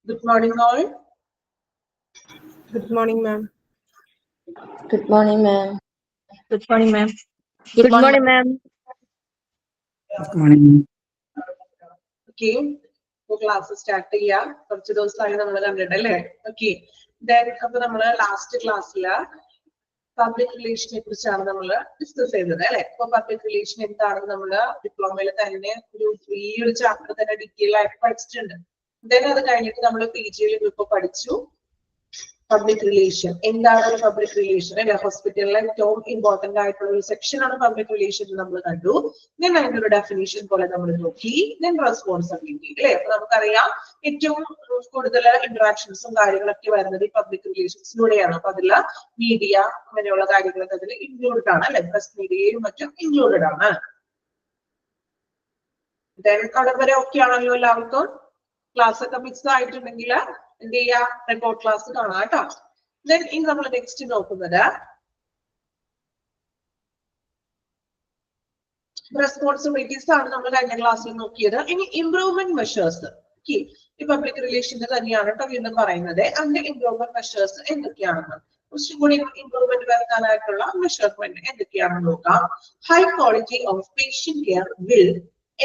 Good morning, all. Good morning, ma'am. Good morning, ma'am. Good morning, ma'am. Good morning, ma'am. Good morning. Okay, class start ചെയ്യാം. കുറച്ച് ദിവസമായി നമ്മൾ കണ്ടിട്ടല്ലേ. Okay, then അപ്പൊ നമ്മള് last ക്ലാസ്സില് public റിലേഷനെ കുറിച്ചാണ് നമ്മൾ ഡിസ്കസ് ചെയ്തത് അല്ലെ. അപ്പൊ പബ്ലിക് റിലേഷൻ എന്താണെന്ന് നമ്മള് ഡിപ്ലോമയിൽ തന്നെ ഈ ഒരു ചാപ്റ്റർ തന്നെ ഡീറ്റെയിൽ ആയിട്ട് പഠിച്ചിട്ടുണ്ട്. then അത് കഴിഞ്ഞിട്ട് നമ്മൾ PG-യിൽ ഇപ്പൊ പഠിച്ചു പബ്ലിക് റിലേഷൻ എന്താണ് ഒരു പബ്ലിക് റിലേഷൻ അല്ലെ. ഹോസ്പിറ്റലിലെ ഏറ്റവും ഇമ്പോർട്ടന്റ് ആയിട്ടുള്ള ഒരു സെക്ഷൻ ആണ് പബ്ലിക് റിലേഷൻ നമ്മൾ കണ്ടു. then അതിന്റെ ഒരു ഡെഫിനിഷൻ പോലെ നമ്മൾ നോക്കി. then റെസ്പോൺസിബിലിറ്റി അല്ലെ. അപ്പൊ നമുക്കറിയാം ഏറ്റവും കൂടുതൽ ഇന്ററാക്ഷൻസും കാര്യങ്ങളൊക്കെ വരുന്നത് ഈ പബ്ലിക് റിലേഷൻസിലൂടെയാണ്. അപ്പൊ അതില് മീഡിയ അങ്ങനെയുള്ള കാര്യങ്ങളൊക്കെ അതിൽ ഇൻക്ലൂഡഡ് ആണ് അല്ലെ. പ്രസ് മീഡിയയും മറ്റും ഇൻക്ലൂഡഡ് ആണ്. then അവിടെ വരെ ഓക്കെ ആണല്ലോ എല്ലാവർക്കും. ക്ലാസ് ഒക്കെ മിക്സ് ആയിട്ടുണ്ടെങ്കിൽ എന്ത് ചെയ്യാ, റെക്കോർഡ് ക്ലാസ് കാണാം കേട്ടോ. then ഇനി നമ്മൾ നെക്സ്റ്റ് നോക്കുന്നത് റെസ്പോൺസിബിലിറ്റീസ് ആണ് നമ്മൾ കഴിഞ്ഞ ക്ലാസ്സിൽ നോക്കിയത്. ഇനി ഇംപ്രൂവ്മെന്റ് മെഷേഴ്സ്. ഈ പബ്ലിക് റിലേഷന്റെ തന്നെയാണ് കേട്ടോ വീണ്ടും പറയുന്നത്. അതിന്റെ ഇംപ്രൂവ്മെന്റ് മെഷേഴ്സ് എന്തൊക്കെയാണെന്ന്, കുറച്ചും കൂടി ഇംപ്രൂവ്മെന്റ് വരുത്താനായിട്ടുള്ള മെഷർമെന്റ് എന്തൊക്കെയാണെന്ന് നോക്കാം. High quality of patient care will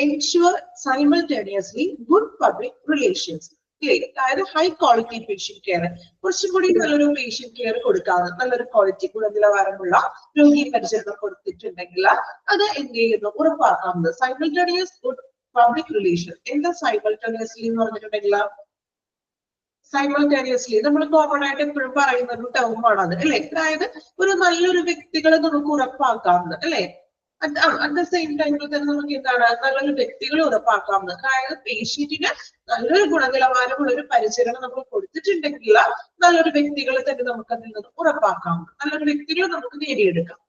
ensure simultaneously good public relations. അതായത് ഹൈ ക്വാളിറ്റി പേഷ്യന്റ് കെയർ, കുറച്ചും കൂടി നല്ലൊരു പേഷ്യന്റ് കെയർ കൊടുക്കാതെ നല്ലൊരു ക്വാളിറ്റി ഗുണനിലവാരമുള്ള രോഗി പരിചരണം കൊടുത്തിട്ടുണ്ടെങ്കിൽ അത് എന്ത് ചെയ്യുന്നു, ഉറപ്പാക്കാവുന്നത്. Simultaneous good public relation. എന്താ സൈമൾട്ടേനിയസ്ലി എന്ന് പറഞ്ഞിട്ടുണ്ടെങ്കിൽ, സൈമൾട്ടേനിയസ്ലി നമ്മൾ കോമൺ ആയിട്ട് എപ്പോഴും പറയുന്ന ഒരു ടേമാണ് അത് അല്ലെ. അതായത് ഒരു നല്ലൊരു വ്യക്തികളെ നമുക്ക് ഉറപ്പാക്കാവുന്നത് അല്ലെ. അറ്റ് ദ സെയിം ടൈമിൽ തന്നെ നമുക്ക് എന്താണ്, നല്ലൊരു വ്യക്തികളെ ഉറപ്പാക്കാവുന്നത്. അതായത് പേഷ്യന്റിന് നല്ലൊരു ഗുണനിലവാരമുള്ള ഒരു പരിചരണം നമ്മൾ കൊടുത്തിട്ടുണ്ടെങ്കിൽ നല്ലൊരു വ്യക്തികളെ തന്നെ നമുക്ക് അതിൽ നിന്ന് ഉറപ്പാക്കാവുന്നത്, നല്ലൊരു വ്യക്തികളെ നമുക്ക് നേടിയെടുക്കാം.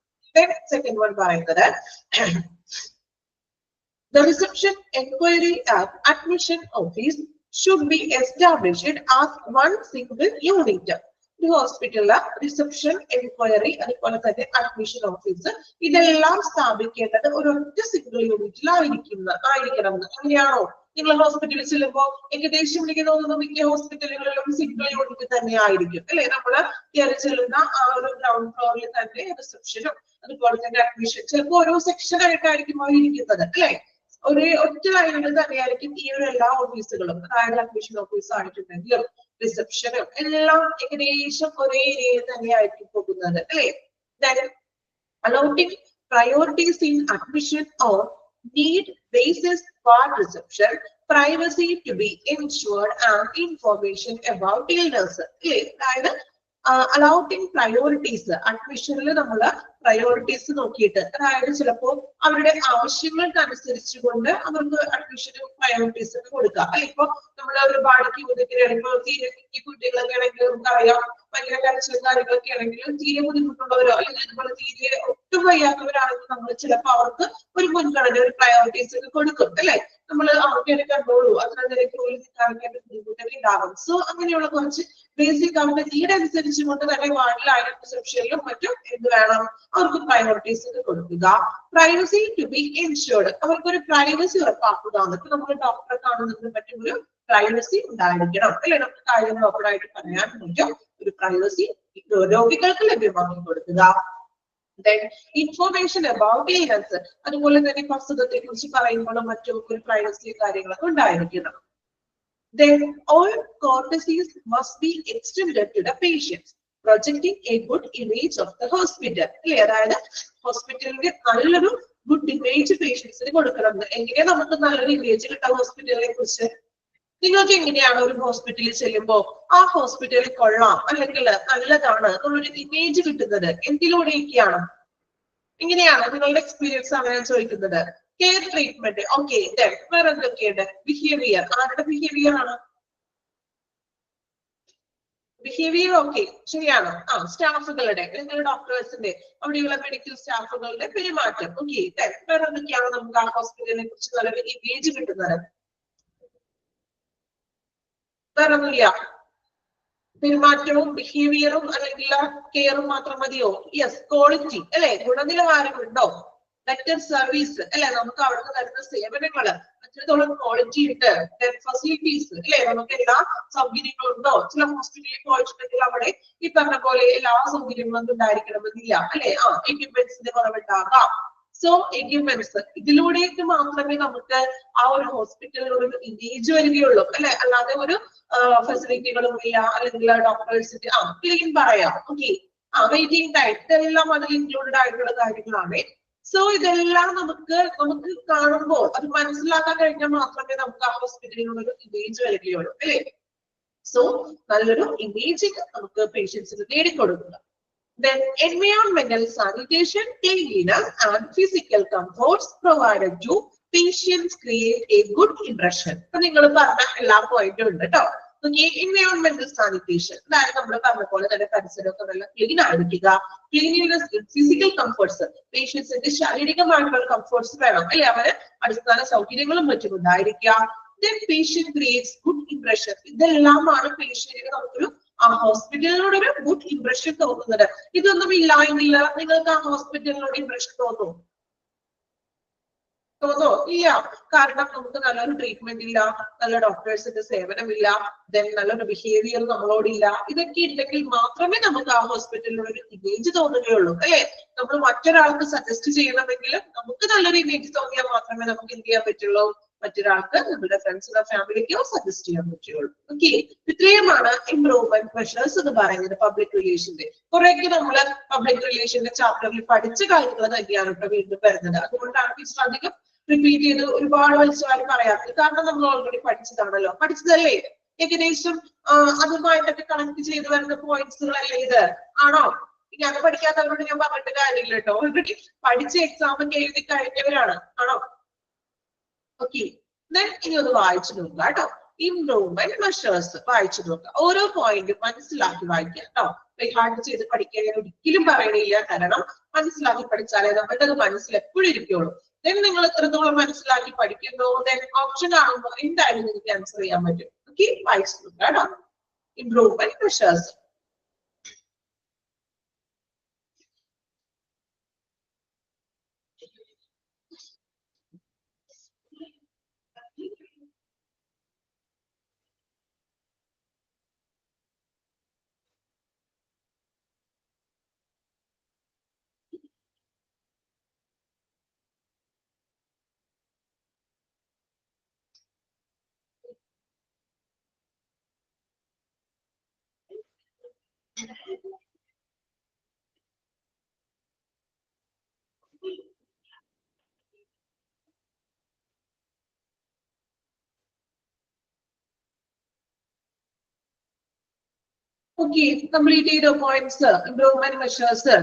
സെക്കൻഡ് വൺ പറയുന്നത് the reception, enquiry and admission office should be established as one single unit. ഒരു ഹോസ്പിറ്റലിലെ റിസപ്ഷൻ, എൻക്വയറി, അതുപോലെ തന്നെ അഡ്മിഷൻ ഓഫീസ് ഇതെല്ലാം സ്ഥാപിക്കേണ്ടത് ഒരൊറ്റ സിംഗിൾ യൂണിറ്റിലായിരിക്കണം. അങ്ങനെയാണോ? നിങ്ങൾ ഹോസ്പിറ്റലിൽ ചെല്ലുമ്പോൾ ഏകദേശം എനിക്ക് തോന്നുന്നു മിക്ക ഹോസ്പിറ്റലുകളിലും സിംഗിൾ യൂണിറ്റ് തന്നെ ആയിരിക്കും അല്ലെ. നമ്മള് കയറി ചെല്ലുന്ന ആ ഒരു ഗ്രൗണ്ട് ഫ്ലോറിൽ തന്നെ റിസപ്ഷനും അതുപോലെ തന്നെ അഡ്മിഷൻ ചിലപ്പോൾ ഓരോ സെക്ഷൻ ആയിട്ടായിരിക്കും ഇരിക്കുന്നത് അല്ലെ. ഒറ്റ ലൈനിൽ തന്നെയായിരിക്കും ഈ ഒരു എല്ലാ ഓഫീസുകളും. അതായത് അഡ്മിഷൻ ഓഫീസ് ആയിട്ടുണ്ടെങ്കിലും റിസപ്ഷനും എല്ലാം ഏകദേശം ഒരേ രീതിയിൽ തന്നെയായിരിക്കും പോകുന്നത് അല്ലെ. allotting priorities in admission or need basis for reception, privacy to be ensured and information about illness. അതായത് അലൗട്ടിങ് പ്രയോറിറ്റീസ്, അഡ്മിഷനിൽ നമ്മൾ പ്രയോറിറ്റീസ് നോക്കിയിട്ട്, അതായത് ചിലപ്പോ അവരുടെ ആവശ്യങ്ങൾക്ക് അനുസരിച്ചുകൊണ്ട് അവർക്ക് അഡ്മിഷനും പ്രയോറിറ്റീസ് ഒക്കെ കൊടുക്കാം അല്ലെ. ഇപ്പൊ നമ്മൾ ഒരുപാട് ക്യൂതിക്കുകയാണെങ്കിൽ തീരെ കുട്ടികളൊക്കെ ആണെങ്കിൽ നമുക്കറിയാം ഭയങ്കര കരച്ചിലും കാര്യങ്ങളൊക്കെ ആണെങ്കിലും തീരെ ബുദ്ധിമുട്ടുള്ളവരോ അല്ലെങ്കിൽ അതുപോലെ തീരെ ഒട്ടും വയ്യാത്തവരാണെങ്കിൽ നമ്മൾ ചിലപ്പോൾ അവർക്ക് ഒരു മുൻഗണന, ഒരു പ്രയോറിറ്റീസ് ഒക്കെ കൊടുക്കും അല്ലെ. നമ്മൾ അവർക്ക് കണ്ടോളൂ, അത്ര നിരക്ക് ബുദ്ധിമുട്ടൊക്കെ ഉണ്ടാകും. സോ അങ്ങനെയുള്ള കുറച്ച് ബേസിക് അവരുടെ നീഡ് അനുസരിച്ച് കൊണ്ട് തന്നെ വാർഡിലായാലും റിസപ്ഷനിലും മറ്റും എന്ത് വേണം, അവർക്ക് പ്രയോറിറ്റീസ് ഒക്കെ കൊടുക്കുക. പ്രൈവസി ടു ബി എൻഷുർഡ്, അവർക്കൊരു പ്രൈവസി ഉറപ്പാക്കുക. എന്നിട്ട് നമ്മൾ ഡോക്ടറെ കാണുന്നതിന് പറ്റും ഒരു പ്രൈവസി ഉണ്ടായിരിക്കണം അല്ലെ. നമുക്ക് കാര്യങ്ങൾ ഓപ്പണായിട്ട് പറയാൻ പറ്റും, ഒരു പ്രൈവസി രോഗികൾക്ക് ലഭ്യമാക്കി കൊടുക്കുക. ഇൻഫോർമേഷൻ അബൌട്ട് ഇൽനസ്, അതുപോലെ തന്നെ അസുഖത്തെ കുറിച്ച് പറയുമ്പോഴും മറ്റും ഒരു പ്രൈവസി കാര്യങ്ങളൊക്കെ ഉണ്ടായിരിക്കണം. Then all courtesies must be extended to the patients, projecting a good image of the hospital. അതായത് ഹോസ്പിറ്റലിന്റെ നല്ലൊരു ഗുഡ് ഇമേജ് പേഷ്യൻസിന് കൊടുക്കണം. എങ്ങനെയാ നമുക്ക് നല്ലൊരു ഇമേജ് കിട്ടാം ഹോസ്പിറ്റലിനെ കുറിച്ച്? നിങ്ങൾക്ക് എങ്ങനെയാണ് ഒരു ഹോസ്പിറ്റലിൽ ചെല്ലുമ്പോ ആ ഹോസ്പിറ്റലിൽ കൊള്ളാം അല്ലെങ്കിൽ നല്ലതാണ് എന്നുള്ളൊരു ഇമേജ് കിട്ടുന്നത്? എന്തിലൂടെയൊക്കെയാണ്? എങ്ങനെയാണ് നിങ്ങളുടെ എക്സ്പീരിയൻസ് ആണ് ഞാൻ ചോദിക്കുന്നത്. Care treatment, okay. വേറെ എന്തൊക്കെയുണ്ട്? ബിഹേവിയർ, ആരുടെ ബിഹേവിയർ ആണ്? ബിഹേവിയർ ഓക്കെ, ശരിയാണ്. സ്റ്റാഫുകളുടെ, നിങ്ങൾ ഡോക്ടേഴ്സിന്റെ അവിടെയുള്ള മെഡിക്കൽ സ്റ്റാഫുകളുടെ പെരുമാറ്റം, ഓക്കെ. വേറെ എന്തൊക്കെയാണ് നമുക്ക് ആ ഹോസ്പിറ്റലിനെ കുറിച്ച് നല്ലൊരു ഇമേജ് കിട്ടുന്നത്? വേറെ ഒന്നുമില്ല. പെരുമാറ്റവും ബിഹേവിയറും അല്ലെങ്കിൽ കെയറും മാത്രം മതിയോ? യെസ്. ക്വാളിറ്റി അല്ലെ, ഗുണനിലവാരം ഉണ്ടോ? ബെറ്റർ സർവീസ് അല്ലെ, നമുക്ക് അവിടുന്ന് തരുന്ന സേവനങ്ങള് എത്രത്തോളം ക്വാളിറ്റി ഉണ്ട്, ഫെസിലിറ്റീസ് അല്ലെ, നമുക്ക് എല്ലാ സൗകര്യങ്ങളും ഉണ്ടോ. ചില ഹോസ്പിറ്റലിൽ പോയിട്ടുണ്ടെങ്കിൽ അവിടെ ഈ പറഞ്ഞ പോലെ എല്ലാ സൗകര്യങ്ങളും ഉണ്ടായിരിക്കണമെന്നില്ല അല്ലെ, എക്യുപ്മെന്റ്സിന്റെ കുറവുണ്ടാകാം. സോ എക്യുപ്മെന്റ്സ് ഇതിലൂടെയൊക്കെ മാത്രമേ നമുക്ക് ആ ഒരു ഹോസ്പിറ്റലിൽ ഒരു ഇമേജ് വരികയുള്ളൂ അല്ലെ, അല്ലാതെ ഒരു ഫെസിലിറ്റികളും ഇല്ല, അല്ലെങ്കിൽ ഡോക്ടേഴ്സിന്റെ ക്ലീൻ പറയാം, ഓക്കെ, വെയിറ്റിംഗ് ടൈം, ഇതെല്ലാം അതിൽ ഇൻക്ലൂഡഡ് ആയിട്ടുള്ള കാര്യങ്ങളാണ്. സോ ഇതെല്ലാം നമുക്ക് കാണുമ്പോൾ അത് മനസ്സിലാക്കാൻ കഴിഞ്ഞാൽ മാത്രമേ നമുക്ക് ആ ഹോസ്പിറ്റലിനുള്ള ഒരു ഇമേജ് വരികയുള്ളൂ അല്ലെ. സോ നല്ലൊരു ഇമേജിങ് നമുക്ക് പേഷ്യൻസിന് നേടിക്കൊടുക്കുക. Then environmental sanitation, cleanliness and physical comforts provided to patients create a good impression. അപ്പൊ നിങ്ങൾ പറഞ്ഞ എല്ലാ പോയിന്റും ഉണ്ട് കേട്ടോ. എൻവയോൺമെന്റൽ സാനിറ്റേഷൻ, അതായത് നമ്മൾ പറഞ്ഞ പോലെ തന്നെ പരിസരമൊക്കെ നല്ല ക്ലീൻ ആയിരിക്കുക. ക്ലീൻലിനെസ്, ഫിസിക്കൽ കംഫർട്ട്സ്, പേഷ്യൻസിന്റെ ശാരീരികമായിട്ടുള്ള കംഫർട്ട്സ് വേണം അല്ലെ, അവര് അടിസ്ഥാന സൗകര്യങ്ങളും മറ്റും ഉണ്ടായിരിക്കുക. Then patient creates good impression. ഇതെല്ലാമാണ് പേഷ്യന്റിന് നമുക്കൊരു ആ ഹോസ്പിറ്റലിനോട് ഒരു ഗുഡ് ഇംപ്രഷൻ തോന്നുന്നത്. ഇതൊന്നും ഇല്ലായെങ്കിൽ നിങ്ങൾക്ക് ആ ഹോസ്പിറ്റലിനോട് ഇംപ്രഷൻ തോന്നോ? ഇല്ല. കാരണം നമുക്ക് നല്ലൊരു ട്രീറ്റ്മെന്റ് ഇല്ല, നല്ല ഡോക്ടേഴ്സിന്റെ സേവനമില്ല, ദെൻ നല്ലൊരു ബിഹേവിയർ നമ്മളോടില്ല. ഇതൊക്കെ ഉണ്ടെങ്കിൽ മാത്രമേ നമുക്ക് ആ ഹോസ്പിറ്റലിനോട് ഒരു ഇമേജ് തോന്നുകയുള്ളൂ അല്ലെ. നമ്മൾ മറ്റൊരാൾക്ക് സജസ്റ്റ് ചെയ്യണമെങ്കിൽ നമുക്ക് നല്ലൊരു ഇമേജ് തോന്നിയാൽ മാത്രമേ നമുക്ക് എന്ത് ചെയ്യാൻ പറ്റുള്ളൂ, മറ്റൊരാൾക്ക് നമ്മുടെ ഫ്രണ്ട്സിനോ ഫാമിലിക്കോ സജസ്റ്റ് ചെയ്യാൻ പറ്റുള്ളൂ. ഓക്കെ, ഇത്രയുമാണ് ഇംപ്രൂവ്മെന്റ് മെഷേഴ്സ് എന്ന് പറയുന്നത് പബ്ലിക് റിലേഷന്റെ. കുറെയൊക്കെ നമ്മള് പബ്ലിക് റിലേഷന്റെ ചാപ്റ്ററിൽ പഠിച്ച കാര്യങ്ങൾ തന്നെയാണ് ഇപ്പൊ വീണ്ടും വരുന്നത്. അതുകൊണ്ടാണ് ടീച്ചർ അധികം റിപ്പീറ്റ് ചെയ്ത് ഒരുപാട് വലിച്ചുകാര്യം പറയാത്തത്. കാരണം നമ്മൾ ഓൾറെഡി പഠിച്ചതാണല്ലോ, പഠിച്ചതല്ലേ, ഏകദേശം അതുമായിട്ടൊക്കെ കണക്ട് ചെയ്ത് വരുന്ന പോയിന്റ്സുകളല്ലേ ഇത്. ആണോ? ഇനി അത് പഠിക്കാത്തവരോട് ഞാൻ പറഞ്ഞിട്ട് കാര്യമില്ല കേട്ടോ, ഓൾറെഡി പഠിച്ച എക്സാം ഒക്കെ എഴുതി കഴിഞ്ഞവരാണ്. ആണോ? ഓക്കെ, ഇനി ഒന്ന് വായിച്ചു നോക്കുക കേട്ടോ. ഇംപ്രൂവ്മെന്റ് മെഷേഴ്സ് വായിച്ചു നോക്കുക, ഓരോ പോയിന്റും മനസ്സിലാക്കി വായിക്കുക കേട്ടോ. ഹാർഡ് ചെയ്ത് പഠിക്കാൻ ഞാൻ ഒരിക്കലും പറയണില്ല, കാരണം മനസ്സിലാക്കി പഠിച്ചാലേ നമ്മുടെ അത് മനസ്സിൽ എപ്പോഴും ഇരിക്കുള്ളൂ. ദെൻ നിങ്ങൾ എത്രത്തോളം മനസ്സിലാക്കി പഠിക്കുന്നു, ദെൻ ഓപ്ഷൻ കാണുമ്പോൾ എന്തായാലും നിങ്ങൾക്ക് ആൻസർ ചെയ്യാൻ പറ്റും. ഓക്കെ, വായിച്ചു നോക്കുക കേട്ടോ. Improvement measures. ഓക്കെ, കംപ്ലീറ്റ് ചെയ്തോ പോയിന്റ്സ്, ഇംപ്രൂവ്മെന്റ് മെഷേഴ്സ്.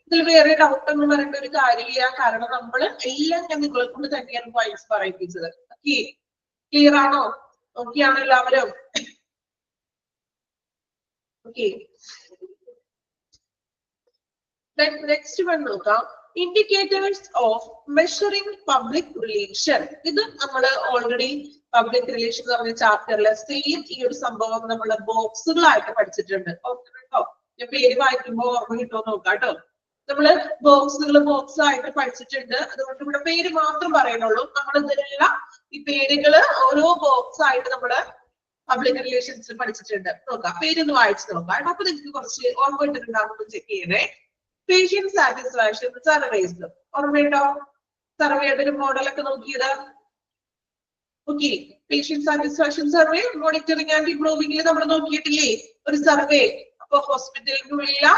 ഇതിൽ വേറെ ഡൗട്ട് ഒന്നും പറയേണ്ട ഒരു കാര്യമില്ല, കാരണം നമ്മൾ എല്ലാം ഞാൻ നിങ്ങളെ കൊണ്ട് തന്നെയാണ് പോയിന്റ്സ് പറയിപ്പിച്ചത്. ഓക്കെ, ക്ലിയർ ആണോ? ഓക്കെ ആണോ എല്ലാവരും? ഓക്കെ, നെക്സ്റ്റ് വൺ നോക്കാം. Indicators of measuring public relation. ഇത് നമ്മൾ ഓൾറെഡി പബ്ലിക് റിലേഷൻ എന്ന് പറഞ്ഞ ചാപ്റ്ററിൽ സെയിം ഈ ഒരു സംഭവം നമ്മൾ ബോക്സുകളായിട്ട് പഠിച്ചിട്ടുണ്ട്. ഓക്കെ കേട്ടോ, ഞാൻ പേര് വായിക്കുമ്പോൾ ഓർമ്മ കിട്ടുമോ നോക്കാം കേട്ടോ. നമ്മള് ബോക്സ് ആയിട്ട് പഠിച്ചിട്ടുണ്ട്, അതുകൊണ്ട് ഇവിടെ പേര് മാത്രം പറയുന്നുള്ളൂ. നമ്മൾ ഇതിലെല്ലാം ഈ പേരുകള് ഓരോ ബോക്സ് ആയിട്ട് നമ്മള് പബ്ലിക് റിലേഷൻസിൽ പഠിച്ചിട്ടുണ്ട്. നോക്കാം, പേരൊന്ന് വായിച്ചു നോക്കാം. അപ്പൊ നിങ്ങൾക്ക് കുറച്ച് ഓർമ്മ കിട്ടുന്നുണ്ടാകുമ്പോൾ ചെക്ക് ചെയ്യണേ. പേഷ്യന്റ് സാറ്റിസ്ഫാക്ഷൻ സർവേസ്, ഓർമ്മയുണ്ടോ? സർവേയുടെ ഒരു മോഡലൊക്കെ നോക്കിയത്. Okay, patient satisfaction survey, monitoring and ഇംപ്രൂവിംഗിൽ നമ്മൾ നോക്കിയിട്ടില്ലേ ഒരു സർവേ. അപ്പൊ ഹോസ്പിറ്റലിലുള്ള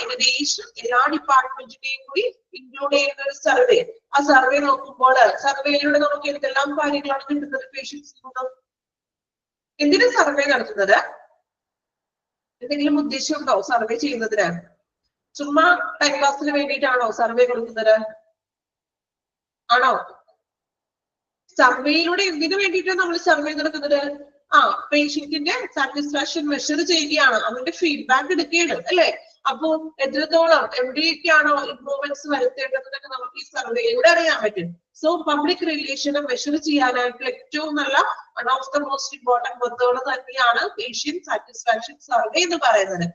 ഏകദേശം എല്ലാ ഡിപ്പാർട്ട്മെന്റിനെയും കൂടി ഇൻക്ലൂഡ് ചെയ്യുന്ന ഒരു സർവേ. ആ സർവേ നോക്കുമ്പോൾ സർവേയിലൂടെ നമുക്ക് എന്തെല്ലാം കാര്യങ്ങളാണ് കിട്ടുന്നത് പേഷ്യൻസിനോട്. എന്തിനാ സർവേ നടത്തുന്നത്? എന്തെങ്കിലും ഉദ്ദേശമുണ്ടോ സർവേ ചെയ്യുന്നതിന്? ചുമ്മാ ടൈം പാസിന് വേണ്ടിയിട്ടാണോ സർവേ കൊടുക്കുന്നത്? ആണോ? സർവേയിലൂടെ എന്തിനു വേണ്ടിയിട്ടാണ് നമ്മൾ സർവേ നടത്തുന്നത്? പേഷ്യന്റിന്റെ സാറ്റിസ്ഫാക്ഷൻ മെഷർ ചെയ്യുകയാണ്, അവന്റെ ഫീഡ്ബാക്ക് എടുക്കുകയാണ് അല്ലെ. അപ്പൊ എത്രത്തോളം എവിടെയൊക്കെയാണോ ഇംപ്രൂവ്മെന്റ്സ് വരുത്തേണ്ടതെന്നൊക്കെ നമുക്ക് ഈ സർവേയിലൂടെ അറിയാൻ പറ്റും. സോ പബ്ലിക് റിലേഷനെ മെഷർ ചെയ്യാനായിട്ടുള്ള ഏറ്റവും നല്ല one of the most important method തന്നെയാണ് പേഷ്യന്റ് സാറ്റിസ്ഫാക്ഷൻ സർവേ എന്ന് പറയുന്നത്.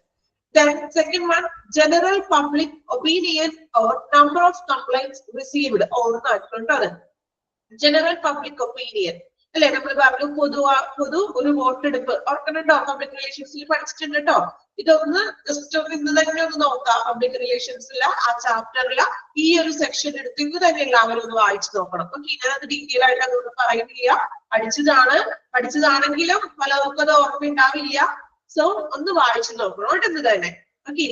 Then second one, general public opinion or number of complaints received. General public opinion. അല്ലെ നമ്മൾ പറഞ്ഞു പൊതു ഒരു വോട്ടെടുപ്പ് ഓർക്കുന്നുണ്ടോ? പബ്ലിക് റിലേഷൻസിൽ പഠിച്ചിട്ടുണ്ട് കേട്ടോ. ഇതൊന്ന് ജസ്റ്റ് ഇന്ന് തന്നെ ഒന്ന് നോക്കാം. പബ്ലിക് റിലേഷൻസിലെ ആ ചാപ്റ്ററിലെ ഈ ഒരു സെക്ഷൻ എടുത്ത് ഇന്ന് തന്നെ എല്ലാവരും ഒന്ന് വായിച്ചു നോക്കണം. ഓക്കെ, ഞാനത് ഡീറ്റെയിൽ ആയിട്ട് അതുകൊണ്ട് പറയുന്നില്ല. പഠിച്ചതാണെങ്കിലും പലർക്കും അത് ഓർമ്മയുണ്ടാവില്ല. സോ ഒന്ന് വായിച്ചു നോക്കണം കേട്ടോ ഇന്ന് തന്നെ. ഓക്കെ,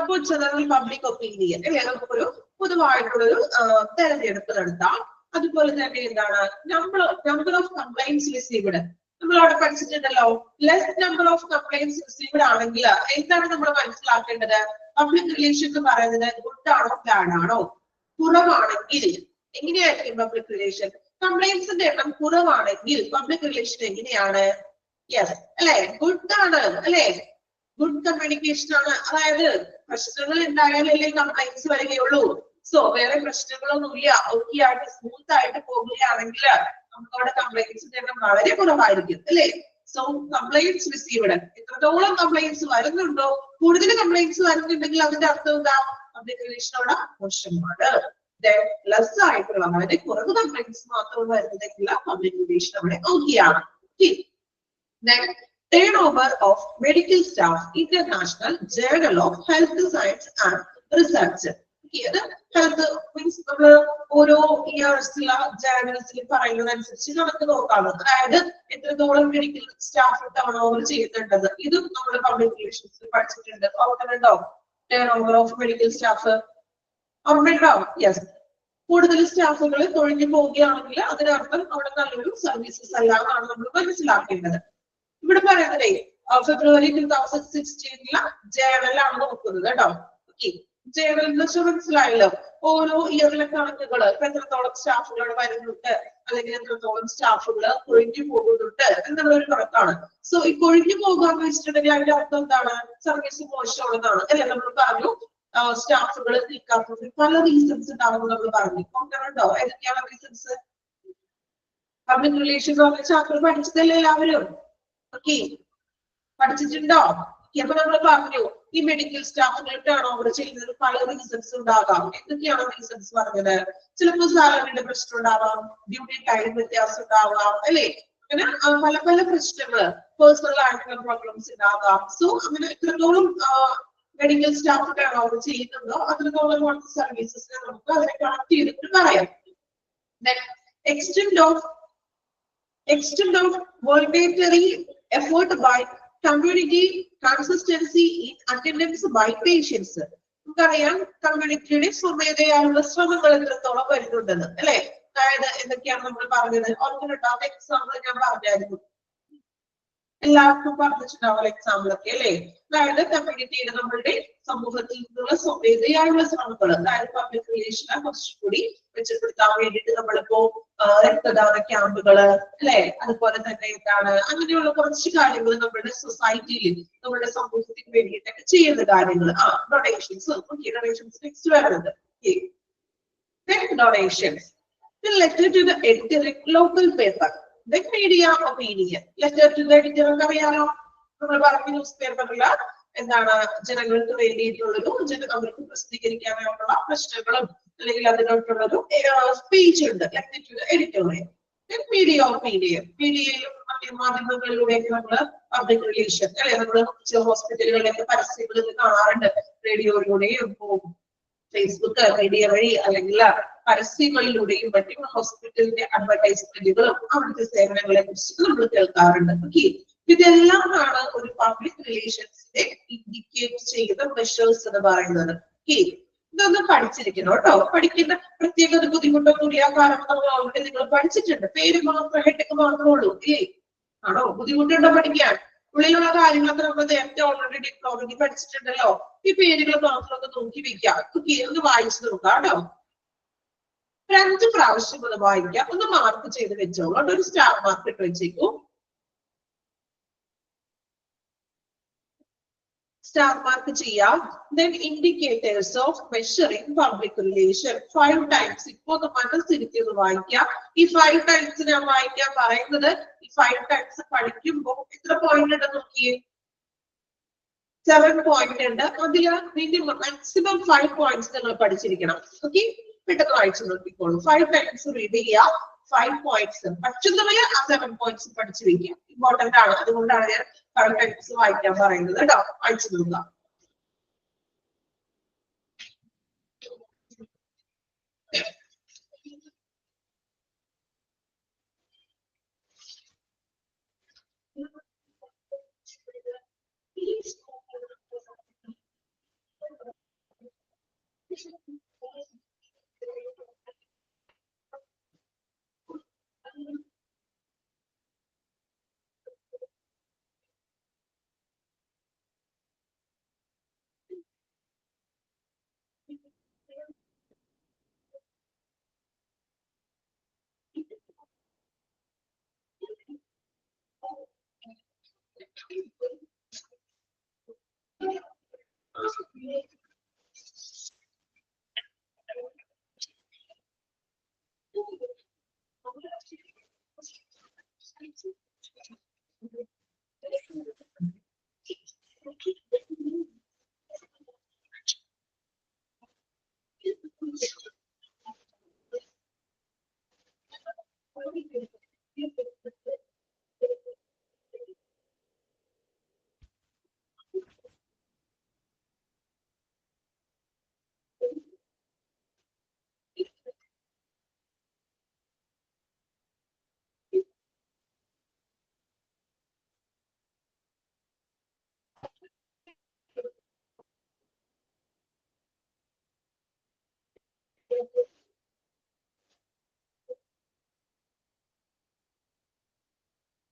അപ്പൊ ജനറൽ പബ്ലിക് ഒപ്പീനിയൻ അല്ലെ, നമുക്കൊരു പൊതുവായിട്ടുള്ളൊരു തെരഞ്ഞെടുപ്പ് നടത്താം. അതുപോലെ തന്നെ എന്താണ് നമ്പർ ഓഫ് കംപ്ലൈന്റ്സ് റിസീവ്ഡ്. നമ്മൾ അവിടെ പഠിച്ചിട്ടുണ്ടല്ലോ, less number of complaints received ആണെങ്കിൽ എന്താണ് നമ്മൾ മനസ്സിലാക്കേണ്ടത്? പബ്ലിക് റിലേഷൻ എന്ന് പറയുന്നത് ഗുഡ് ആണോ ബാഡ് ആണോ? കുറവാണെങ്കിൽ എങ്ങനെയായിരിക്കും പബ്ലിക് റിലേഷൻ? കംപ്ലൈന്റ്സിന്റെ എണ്ണം കുറവാണെങ്കിൽ പബ്ലിക് റിലേഷൻ എങ്ങനെയാണ്? യെസ് അല്ലെ, ഗുഡ് ആണ് അല്ലെ, ഗുഡ് കമ്മ്യൂണിക്കേഷൻ ആണ്. അതായത് പ്രശ്നങ്ങൾ ഉണ്ടായാലല്ലേ കംപ്ലൈന്റ്സ് വരികയുള്ളൂ. സോ വേറെ പ്രശ്നങ്ങളൊന്നുമില്ല, ഓക്കെ ആയിട്ട് സ്മൂത്ത് ആയിട്ട് പോകുകയാണെങ്കിൽ നമുക്കവിടെ കംപ്ലൈന്റ്സിന്റെ എണ്ണം വളരെ കുറവായിരിക്കും അല്ലെ. സോ കംപ്ലൈന്റ്സ് റിസീവ്ഡ്, എത്രത്തോളം കംപ്ലൈന്റ്സ് വരുന്നുണ്ടോ, കൂടുതൽ കംപ്ലൈന്റ്സ് വരുന്നുണ്ടെങ്കിൽ അതിന്റെ അർത്ഥം എന്താ? പബ്ലിക് റിലേഷൻ അവിടെ മോശമാണ്. ലെസ് ആയിട്ടുള്ള വളരെ കുറവ് കംപ്ലൈന്റ്സ് മാത്രം വരുന്നതെങ്കിൽ പബ്ലിക് റിലേഷൻ അവിടെ ഓക്കെയാണ്. Turnover of medical staff, International Journal of Health Science and Research. Health means നമ്മൾ ഓരോ ഇയേഴ്സിലെ ജേർണൽസിൽ പറയുന്നതനുസരിച്ച് നമുക്ക് നോക്കാം. അതായത് എത്രത്തോളം മെഡിക്കൽ സ്റ്റാഫ് ടേൺ ഓവർ ചെയ്യുന്നുണ്ടത്. ഇതും നമ്മൾ പബ്ലിക് റിലേഷൻസിൽ പഠിച്ചിട്ടുണ്ട്. ഓർക്കുന്നുണ്ടോ? Turn over of medical staff ഓർമ്മയുണ്ടോ? യെസ്, കൂടുതൽ സ്റ്റാഫുകൾ തൊഴിഞ്ഞു പോവുകയാണെങ്കിൽ അതിനർത്ഥം അവിടെ നല്ലൊരു സർവീസസ് അല്ല എന്നാണ് നമ്മൾ മനസ്സിലാക്കേണ്ടത്. ഇവിടെ പറയുന്നതേ ഫെബ്രുവരി 2016 ജേണലാണ് നോക്കുന്നത് കേട്ടോ. ഓക്കെ, ജേണലിന് മനസ്സിലായല്ലോ, ഓരോ ഇയറിലെ കണക്കുകൾ, എത്രത്തോളം സ്റ്റാഫുകൾ വരുന്നുണ്ട് അല്ലെങ്കിൽ എത്രത്തോളം സ്റ്റാഫുകൾ കൊഴിഞ്ഞു പോകുന്നുണ്ട് എന്നുള്ള ഒരു കണക്കാണ്. സോ ഈ കൊഴിഞ്ഞു പോകാന്ന് വെച്ചിട്ടുണ്ടെങ്കിൽ അതിന്റെ അർത്ഥം എന്താണ്? സർവീസ് മോശമുള്ളതാണ് അല്ലെ. നമ്മൾ പറഞ്ഞു സ്റ്റാഫുകൾ നിൽക്കാത്തത് പല റീസൺസ് ഉണ്ടാവുമെന്ന് നമ്മൾ പറഞ്ഞു. ഓർക്കുന്നുണ്ടോ? ഏതൊക്കെയാണ് റീസൺസ്? പബ്ലിക് റിലേഷൻസ് ചാപ്റ്റർ പഠിച്ചതല്ലേ എല്ലാവരും? ഓക്കെ, പഠിച്ചിട്ടുണ്ടോ? അപ്പൊ നമ്മൾ പറഞ്ഞു ഈ മെഡിക്കൽ സ്റ്റാഫുകൾ ടേൺ ഓവർ ചെയ്യുന്നത് പല റീസൺസ് ഉണ്ടാകാം. എന്തൊക്കെയാണ് റീസൺസ് പറഞ്ഞത്? ചിലപ്പോൾ സാലറിയുടെ പ്രശ്നം ഉണ്ടാവാം, ഡ്യൂട്ടി ടൈം വ്യത്യാസം ഉണ്ടാവാം അല്ലെ. അങ്ങനെ പല പല പ്രശ്നങ്ങൾ, പേഴ്സണൽ ആയിട്ടുള്ള പ്രോബ്ലംസ് ഉണ്ടാകാം. സോ അങ്ങനെ എത്രത്തോളം മെഡിക്കൽ സ്റ്റാഫ് ടേൺ ഓവർ ചെയ്യുന്നുണ്ടോ അത്രത്തോളം സർവീസസിനെ നമുക്ക് അതിനെ കണക്ട് ചെയ്തിട്ട് പറയാം. Extent of voluntary effort by community, consistency in attendance by patients. നമുക്കറിയാം കമ്മ്യൂണിറ്റിയുടെ സ്വമേധയാലുള്ള ശ്രമങ്ങൾ എത്രത്തോളം വരുന്നുണ്ടെന്ന് അല്ലെ. അതായത് എന്തൊക്കെയാണ് നമ്മൾ പറഞ്ഞത്? ഓർക്കുന്നുണ്ടാവും, എക്സാമ്പിൾ ഞാൻ പറഞ്ഞായിരുന്നു, എല്ലാവർക്കും പറഞ്ഞിട്ടുണ്ടാവും എക്സാമ്പിൾ ഒക്കെ അല്ലെ. അതായത് കമ്മ്യൂണിറ്റിയുടെ നമ്മളുടെ സമൂഹത്തിൽ നിന്നുള്ള സ്വമേധയായുള്ള ശ്രമങ്ങൾ, അതായത് പബ്ലിക് റിലേഷനെ കുറച്ചുകൂടി മെച്ചപ്പെടുത്താൻ വേണ്ടിയിട്ട് നമ്മളിപ്പോ രക്തദാന ക്യാമ്പുകള് അല്ലെ, അതുപോലെ തന്നെ എന്താണ് അങ്ങനെയുള്ള കുറച്ച് കാര്യങ്ങൾ നമ്മുടെ സൊസൈറ്റിയിൽ നമ്മുടെ സമൂഹത്തിന് വേണ്ടിയിട്ടൊക്കെ ചെയ്യുന്ന കാര്യങ്ങൾ. ഡൊണേഷൻസ്. ഡൊണേഷൻസ് നെക്സ്റ്റ് വരുന്നത് donations. Letter to the editor in local paper. Then media opinion. Letter to the editor അറിയാലോ, നമ്മൾ പറഞ്ഞ ന്യൂസ് പേപ്പറില് എന്താണ് ജനങ്ങൾക്ക് വേണ്ടിയിട്ടുള്ളൊരു അവർക്ക് പ്രസിദ്ധീകരിക്കാനുള്ള പ്രശ്നങ്ങളും അല്ലെങ്കിൽ അതിനോട്ടുള്ളൊരു സ്പീച്ച് ഉണ്ട്. Letter to the editorial. Media opinion. മീഡിയയിലും മാധ്യമങ്ങളിലൂടെയൊക്കെ നമ്മള് പബ്ലിക് റിലേഷൻ അല്ലെ, നമ്മള് ഹോസ്പിറ്റലുകളിലൊക്കെ പരസ്യങ്ങൾ കാണാറുണ്ട്. റേഡിയോയിലൂടെയും ഫേസ്ബുക്ക് മീഡിയ വഴി അല്ലെങ്കിൽ പരസ്യങ്ങളിലൂടെയും മറ്റും ഹോസ്പിറ്റലിന്റെ അഡ്വർടൈസ്മെന്റുകളും അവിടുത്തെ സേവനങ്ങളെ കുറിച്ച് നമ്മൾ കേൾക്കാറുണ്ട്. ഓക്കെ, ഇതെല്ലാം ആണ് ഒരു പബ്ലിക് റിലേഷൻസിനെ ഇൻഡിക്കേറ്റ് ചെയ്യുന്ന മെഷേഴ്സ് എന്ന് പറയുന്നത്. ഓക്കെ, ഇതൊന്നും പഠിച്ചിരിക്കണം കേട്ടോ. പഠിക്കുന്ന പ്രത്യേക ഒരു ബുദ്ധിമുട്ടൊന്നുമില്ല, കാരണം നമ്മൾ ഓൾറെഡി നിങ്ങൾ പഠിച്ചിട്ടുണ്ട്. പേര് മാത്രം ഹെഡൊക്കെ മാത്രമേ ഉള്ളൂ. ആണോ? ബുദ്ധിമുട്ടുണ്ടോ പഠിക്കാൻ? ഉള്ളിലുള്ള കാര്യങ്ങളൊക്കെ നമ്മൾ നേരത്തെ ഓൾറെഡി ഡിപ്ലോമയ്ക്ക് പഠിച്ചിട്ടുണ്ടല്ലോ. ഈ പേരുകൾ മാത്രം ഒന്ന് നോക്കി വെക്കാം. ഓക്കെ, ഒന്ന് വായിച്ചു നോക്കാം കേട്ടോ. 5 പ്രാവശ്യം ഒന്ന് വായിക്കാം. ഒന്ന് മാർക്ക് ചെയ്ത് വെച്ചോളൂ. ഒരു സ്റ്റാർ മാർക്ക് ഇട്ട് വെച്ചേക്കൂ. സ്റ്റാർ മാർക്ക് ചെയ്യാം. Then indicators of measuring public relation 5 times. ഇപ്പൊ ഒന്ന് മനസ്സിരുത്തി ഒന്ന് വായിക്കാം. ഈ 5 times ഞാൻ വായിക്കാൻ പറയുന്നത് ഈ 5 times പഠിക്കുമ്പോൾ എത്ര പോയിന്റ് ഉണ്ടെന്ന് നോക്കിയേ. 7 പോയിന്റ് ഉണ്ട്. അതില് മിനിമം മാക്സിമം 5 പോയിന്റ്സ് നിങ്ങൾ പഠിച്ചിരിക്കണം. ഓക്കെ, പെട്ടെന്ന് വായിച്ചു നോക്കിക്കോളൂ. 5 ടൈംസ് റീഡ് ചെയ്യുക, 5 പോയിന്റ്സ് പറ്റുന്നവര് ആ 7 പോയിന്റ്സ് പഠിച്ചു വയ്ക്കുക. ഇമ്പോർട്ടന്റ് ആണ്, അതുകൊണ്ടാണ് ഞാൻ 5 ടൈംസ് വായിക്കാൻ പറയുന്നത് കേട്ടോ. വായിച്ചു നോക്കുക.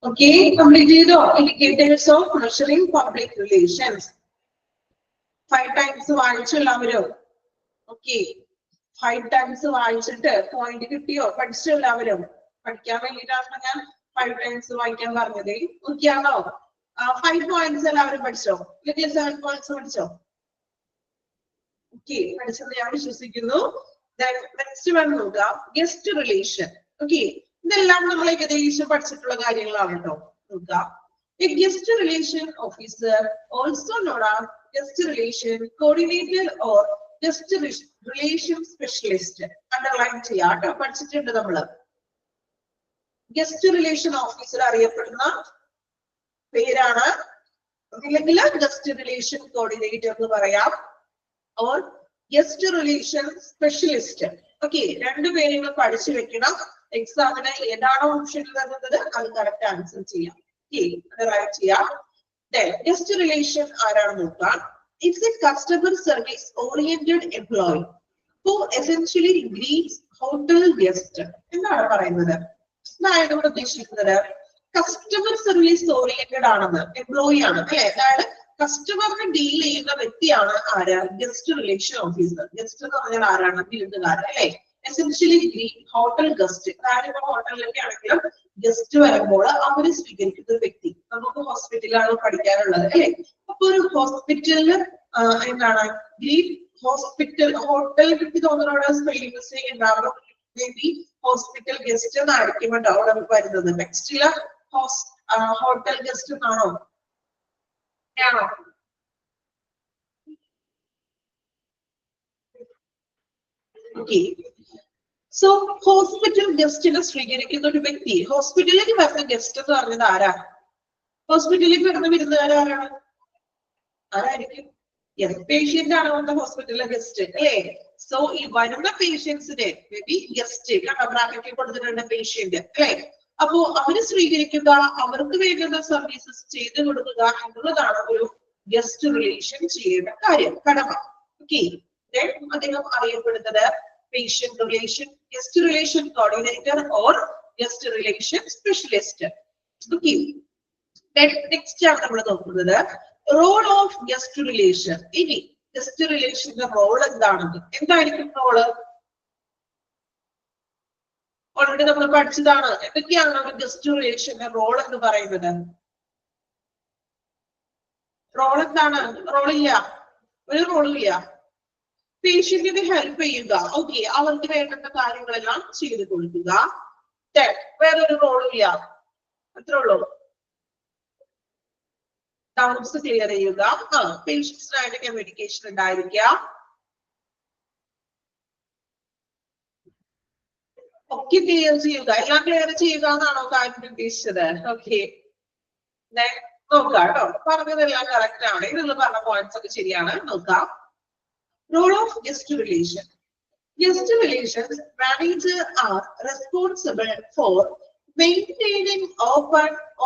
Okay, complete the indicators of measuring public relations. 5 times വായിച്ചെല്ലാവരും. Okay, 5 times വായിച്ചിട്ട് പോയിന്റ് കിട്ടിയോ? പഠിച്ചെല്ലാവരും. പഠിക്കാൻ വേണ്ടിയിട്ടാണ് ഞാൻ 5 times വായിക്കാൻ പറഞ്ഞത്. Okay ആണോ? 5 points എല്ലാവരും പഠിച്ചോ? അല്ലെങ്കിൽ 7 points പഠിച്ചോ? Okay, പഠിച്ചെന്ന് ഞാൻ വിശ്വസിക്കുന്നു. Then next one നോക്കുക, guest relation. Okay, ഇതെല്ലാം നമ്മൾ ഏകദേശം പഠിച്ചിട്ടുള്ള കാര്യങ്ങളാണ് കേട്ടോ. നോക്കുക, a guest relation officer, also known as guest relation coordinator or guest relation specialist. Underline ചെയ്യാം കേട്ടോ, പഠിച്ചിട്ടുണ്ട് നമ്മള്. ഗസ്റ്റ് റിലേഷൻ ഓഫീസർ അറിയപ്പെടുന്ന പേരാണ്, അല്ലെങ്കിൽ ഗസ്റ്റ് റിലേഷൻ കോർഡിനേറ്റർ എന്ന് പറയാം, or guest relation specialist. Okay, രണ്ടുപേരും നിങ്ങൾ പഠിച്ചു വെക്കണം. എക്സാമിന് ഏതാണോ ഓപ്ഷൻ തരുന്നത് അത് കറക്റ്റ് ആൻസർ ചെയ്യാം. റൈറ്റ് ചെയ്യാം. ഗസ്റ്റ് റിലേഷൻ ആരാണെന്ന് നോക്കാം. It's a customer service oriented employee who essentially greets hotel guest. എന്താണ് പറയുന്നത്? അതായത് ഇവിടെ ഉദ്ദേശിക്കുന്നത് കസ്റ്റമർ സർവീസ് ഓറിയന്റഡ് ആണെന്ന്, എംപ്ലോയി ആണ് അല്ലെ. അതായത് കസ്റ്റമറിനെ ഡീൽ ചെയ്യുന്ന വ്യക്തിയാണ് ആര്? Guest relation officer. ഗസ്റ്റ് എന്ന് പറഞ്ഞാൽ ആരാണ്? വിരുന്നുകാരൻ അല്ലെ. എസെൻഷ്യലി ഹോട്ടൽ ഗസ്റ്റ്, അതായത് ഇപ്പൊ ഹോട്ടലിലൊക്കെ ആണെങ്കിലും ഗസ്റ്റ് വരുമ്പോൾ അവര് സ്വീകരിക്കുന്ന വ്യക്തി. നമുക്ക് ഹോസ്പിറ്റലാണ് പഠിക്കാനുള്ളത് അല്ലെ. അപ്പൊ ഒരു ഹോസ്പിറ്റലില് എന്താണ് ഗ്രീറ്റ് ഹോസ്പിറ്റൽ, ഹോട്ടൽ കിട്ടി തോന്നുന്ന സ്പെല്ലിംഗ് മിസ്റ്റേക്ക് ഉണ്ടാവും. മേ ബി ഹോസ്പിറ്റൽ ഗസ്റ്റ് എന്നായിരിക്കും കേട്ടോ അവിടെ വരുന്നത്. നെക്സ്റ്റില് ഹോട്ടൽ ഗസ്റ്റ് എന്നാണോ? ആണോ? ഓക്കെ, സോ ഹോസ്പിറ്റൽ ഗസ്റ്റിനെ സ്വീകരിക്കുന്ന ഒരു വ്യക്തി. ഹോസ്പിറ്റലിലേക്ക് വരുന്ന ഗസ്റ്റ് എന്ന് പറഞ്ഞത് ആരാ? ഹോസ്പിറ്റലിലേക്ക് വരുന്ന വിരുന്നുകാരാരാണ്? ആരായിരിക്കും? പേഷ്യന്റ് ആണ് വന്ന ഹോസ്പിറ്റലിലെ ഗസ്റ്റ് അല്ലേ. സോ ഈ വരുന്ന പേഷ്യൻസിനെ മേ ബി ഗസ്റ്റ് ബ്രാക്കറ്റിൽ കൊടുത്തിട്ടുണ്ട് പേഷ്യന്റ് അല്ലെ. അപ്പോ അവര് സ്വീകരിക്കുക, അവർക്ക് വേണ്ടുന്ന സർവീസസ് ചെയ്തു കൊടുക്കുക എന്നുള്ളതാണ് ഒരു ഗസ്റ്റ് റിലേഷൻ ചെയ്യേണ്ട കാര്യം, കടമ. ഓക്കെ, അദ്ദേഹം അറിയപ്പെടുന്നത് patient relation, guest relation coordinator or guest relation specialist. Okay, next ആണ് നമ്മൾ നോക്കുന്നത് റോൾ ഓഫ് ഗസ്റ്റ് റിലേഷൻ. ഇനി ഗസ്റ്റ് റിലേഷന്റെ റോൾ എന്താണെന്ന്, എന്തായിരിക്കും റോള്? ഓൾറെഡി നമ്മൾ പഠിച്ചതാണ്. എന്തൊക്കെയാണ് ഒരു ഗസ്റ്റ് റിലേഷന്റെ റോൾ എന്ന് പറയുന്നത്? റോൾ എന്താണ്? റോളില്ല, ഒരു റോളില്ല. പേഷ്യന്റിനെ ഹെൽപ്പ് ചെയ്യുക, ഓക്കെ, അവർക്ക് വേണ്ടുന്ന കാര്യങ്ങളെല്ലാം ചെയ്തു കൊടുക്കുക. വേറൊരു റോളും ഇല്ല, അത്രേ ഉള്ളൂ. ഡൗട്ട്സ് ക്ലിയർ ചെയ്യുക. പേഷ്യൻസിനായിട്ട് മെഡിക്കേഷൻ ഉണ്ടായിരിക്കുക. ഒക്കെ ക്ലിയർ ചെയ്യുക. എല്ലാം ക്ലിയർ ചെയ്യുക എന്നാണോ കാര്യം ഉദ്ദേശിച്ചത്? ഓക്കെ, നോക്കാം കേട്ടോ. പറഞ്ഞതെല്ലാം കറക്റ്റ് ആണ്. ഇതിൽ പറഞ്ഞ പോയിന്റ്സ് ഒക്കെ ശരിയാണ്. നോക്കാം. Role of guest relation. Guest relations manager are responsible for maintaining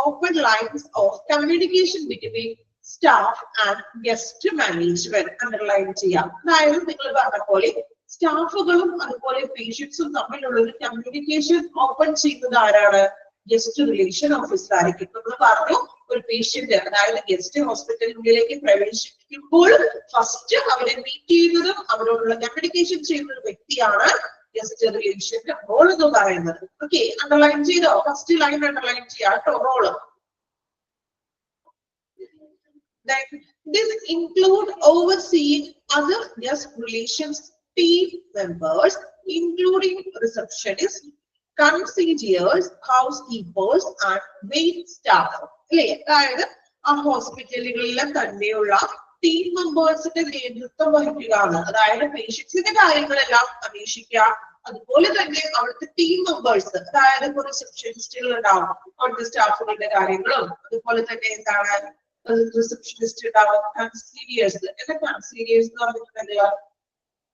open lines of communication between staff and guest management. Underline ചെയ്യാം. അതായത് നിങ്ങൾ പറഞ്ഞ പോലെ സ്റ്റാഫുകളും അതുപോലെ പേഷ്യൻസും തമ്മിലുള്ള ഒരു കമ്മ്യൂണിക്കേഷൻ ഓപ്പൺ ചെയ്യുന്നത് ആരാണ്? ഗസ്റ്റ് റിലേഷൻ ഓഫീസർ ആയിരിക്കും. നമ്മൾ പറഞ്ഞു ഒരു പേഷ്യന്റ് അതായത് ഗസ്റ്റ് ഹോസ്പിറ്റലിലേക്ക് പ്രവേശിക്കുമ്പോൾ ഫസ്റ്റ് അവരെ മീറ്റ് ചെയ്യുന്നതും അവരോടുള്ള കമ്മ്യൂണിക്കേഷൻ ചെയ്യുന്ന ഒരു വ്യക്തിയാണ് ഗസ്റ്റ് റിലേഷന്റെ റോൾ എന്ന് പറയുന്നത്. ഓക്കെ, അണ്ടർലൈൻ ചെയ്തോ? ഫസ്റ്റ് ലൈൻ അണ്ടർലൈൻ ചെയ്യാം കേട്ടോ. Role this include overseeing other guest relations team members including receptionists, concierges, housekeepers and wait staff. അല്ലേ? അതായത് ആ ഹോസ്പിറ്റലുകളിലെ തന്നെയുള്ള ടീം മെമ്പേഴ്സിന്റെ നേതൃത്വം വഹിക്കുകയാണ്. അതായത് പേഷ്യൻസിന്റെ കാര്യങ്ങളെല്ലാം അന്വേഷിക്കുക, അതുപോലെ തന്നെ അവിടുത്തെ ടീം മെമ്പേഴ്സ്, അതായത് റിസപ്ഷനിസ്റ്റുകൾ ഉണ്ടാവും, അവിടുത്തെ സ്റ്റാഫുകളുടെ കാര്യങ്ങളും, അതുപോലെ തന്നെ എന്താണ് റിസപ്ഷനിസ്റ്റ് ഉണ്ടാവും, കൺസീലിയേഴ്സ്. എന്താ കൺസീലിയേഴ്സ് എന്ന് പറഞ്ഞിട്ടുണ്ടെങ്കിൽ